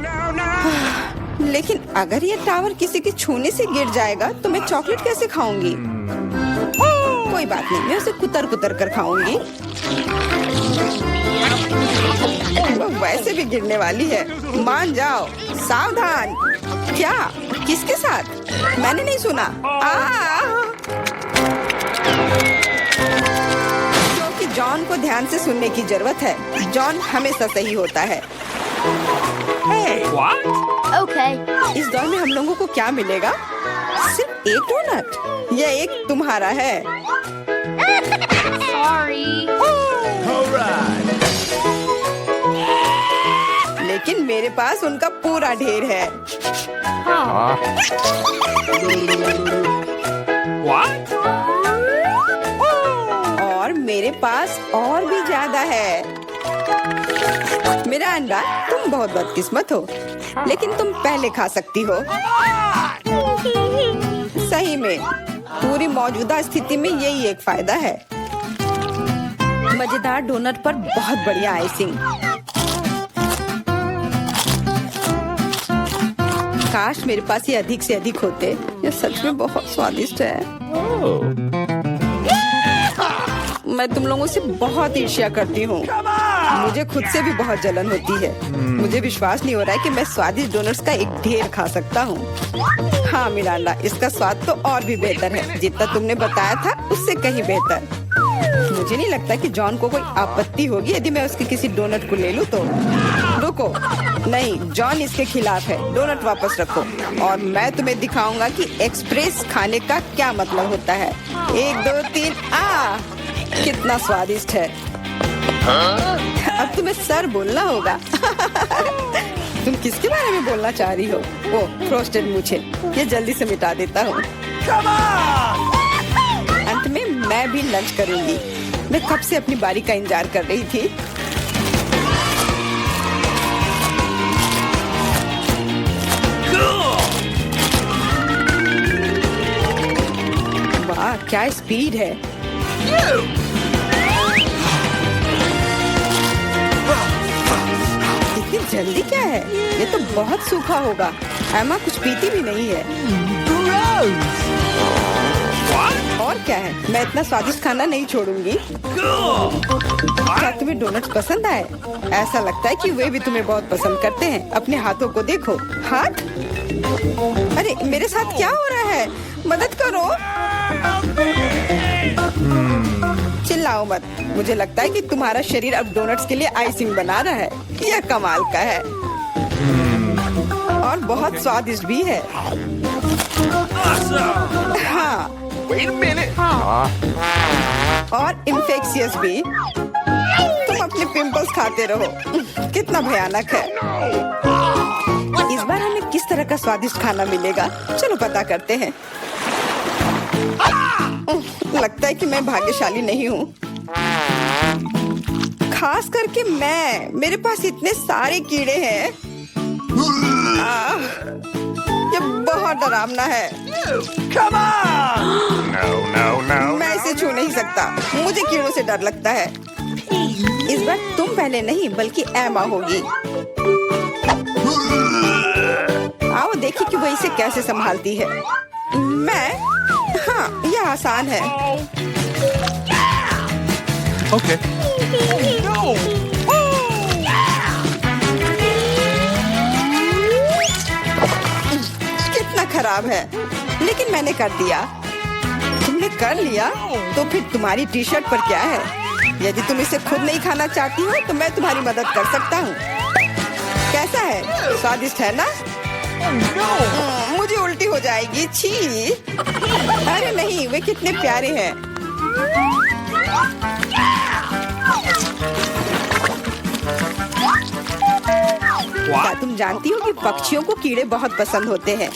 लेकिन अगर ये टावर किसी के छूने से गिर जाएगा तो मैं चॉकलेट कैसे खाऊंगी? कोई बात नहीं, मैं उसे कुतर कुतर कर खाऊंगी। वो वैसे भी गिरने वाली है, मान जाओ। सावधान। क्या? किसके साथ? मैंने नहीं सुना। क्योंकि जॉन को ध्यान से सुनने की जरूरत है। जॉन हमेशा सही होता है। What? Okay. इस दौर में हम लोगों को क्या मिलेगा? सिर्फ एक डोनट। यह एक तुम्हारा है। Sorry. लेकिन मेरे पास उनका पूरा ढेर है। What? और मेरे पास और भी ज्यादा है। मेरा अंडा, तुम बहुत बदकिस्मत हो, लेकिन तुम पहले खा सकती हो। सही में पूरी मौजूदा स्थिति में यही एक फायदा है। मजेदार डोनट पर बहुत बढ़िया आइसिंग। काश मेरे पास ये अधिक से अधिक होते। ये सच में बहुत स्वादिष्ट है। मैं तुम लोगों से बहुत ईर्ष्या करती हूँ। मुझे खुद से भी बहुत जलन होती है। मुझे विश्वास नहीं हो रहा है कि मैं स्वादिष्ट डोनट्स का एक ढेर खा सकता हूँ। हाँ मिरांडा, इसका स्वाद तो और भी बेहतर है। जितना तुमने बताया था उससे कहीं बेहतर। मुझे नहीं लगता कि जॉन को कोई आपत्ति होगी यदि मैं उसके किसी डोनट को ले लूं तो। रुको, नहीं, जॉन इसके खिलाफ है। डोनट वापस रखो और मैं तुम्हें दिखाऊंगा कि एक्सप्रेस खाने का क्या मतलब होता है। 1 2 3 कितना स्वादिष्ट है। अब तुम्हें सर बोलना होगा। तुम किसके बारे में बोलना चाह रही हो? ओ, फ्रोस्टेड मूछे। ये जल्दी से मिटा देता हूँ। अंत में मैं भी लंच करूंगी। मैं कब से अपनी बारी का इंतजार कर रही थी। वाह, क्या स्पीड है। इतनी जल्दी क्या है? ये तो बहुत सूखा होगा। एमा कुछ पीती भी नहीं है। और क्या है, मैं इतना स्वादिष्ट खाना नहीं छोड़ूंगी। क्या तुम्हें डोनट्स पसंद आए? ऐसा लगता है कि वे भी तुम्हें बहुत पसंद करते हैं। अपने हाथों को देखो। हाथ? अरे मेरे साथ क्या हो रहा है? मदद करो। चिल्लाओ मत। मुझे लगता है कि तुम्हारा शरीर अब डोनट्स के लिए आइसिंग बना रहा है। यह कमाल का है और बहुत स्वादिष्ट भी है। हाँ, Wait a minute. और इन्फेक्शियस भी। तुम अपने पिंपल्स खाते रहो। कितना भयानक है। इस बार हमें किस तरह का स्वादिष्ट खाना मिलेगा? चलो पता करते हैं। लगता है कि मैं भाग्यशाली नहीं हूँ, खास करके मैं। मेरे पास इतने सारे कीड़े हैं। ये बहुत डरावना है। No. मैं इसे छू नहीं सकता। मुझे कीड़ों से डर लगता है। इस बार तुम पहले नहीं बल्कि एमा होगी। आओ देखिए कि वो इसे कैसे संभालती है। मैं? हाँ, यह आसान है। Okay. No. कितना खराब है, लेकिन मैंने कर दिया। तुमने कर लिया तो फिर तुम्हारी टी शर्ट पर क्या है? यदि तुम इसे खुद नहीं खाना चाहती हो तो मैं तुम्हारी मदद कर सकता हूँ। कैसा है? स्वादिष्ट है ना? मुझे उल्टी हो जाएगी। छी। अरे नहीं, वे कितने प्यारे हैं। क्या तुम जानती हो कि पक्षियों को कीड़े बहुत पसंद होते हैं?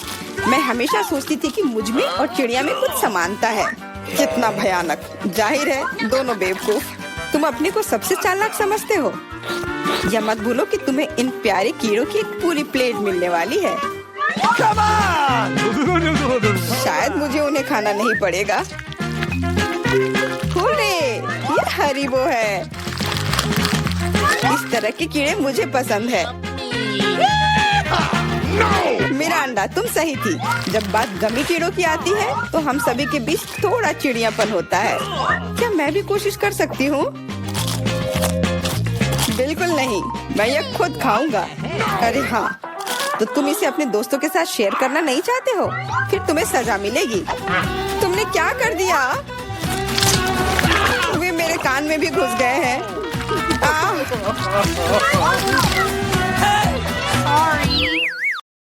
मैं हमेशा सोचती थी कि मुझ में और चिड़िया में कुछ समानता है। कितना भयानक। जाहिर है दोनों बेवकूफ। तुम अपने को सबसे चालाक समझते हो। यह मत भूलो कि तुम्हें इन प्यारे कीड़ों की एक पूरी प्लेट मिलने वाली है। Come on! शायद मुझे उन्हें खाना नहीं पड़ेगा। हुर्रे, ये हरीबो है। इस तरह के कीड़े मुझे पसंद है। मेरा अंडा, तुम सही थी। जब बात गमी कीड़ों की आती है तो हम सभी के बीच थोड़ा चिड़ियापन होता है। क्या मैं भी कोशिश कर सकती हूँ? बिल्कुल नहीं, मैं ये खुद खाऊंगा। अरे हाँ, तो तुम इसे अपने दोस्तों के साथ शेयर करना नहीं चाहते हो? फिर तुम्हें सजा मिलेगी। तुमने क्या कर दिया? वे मेरे कान में भी घुस गए हैं।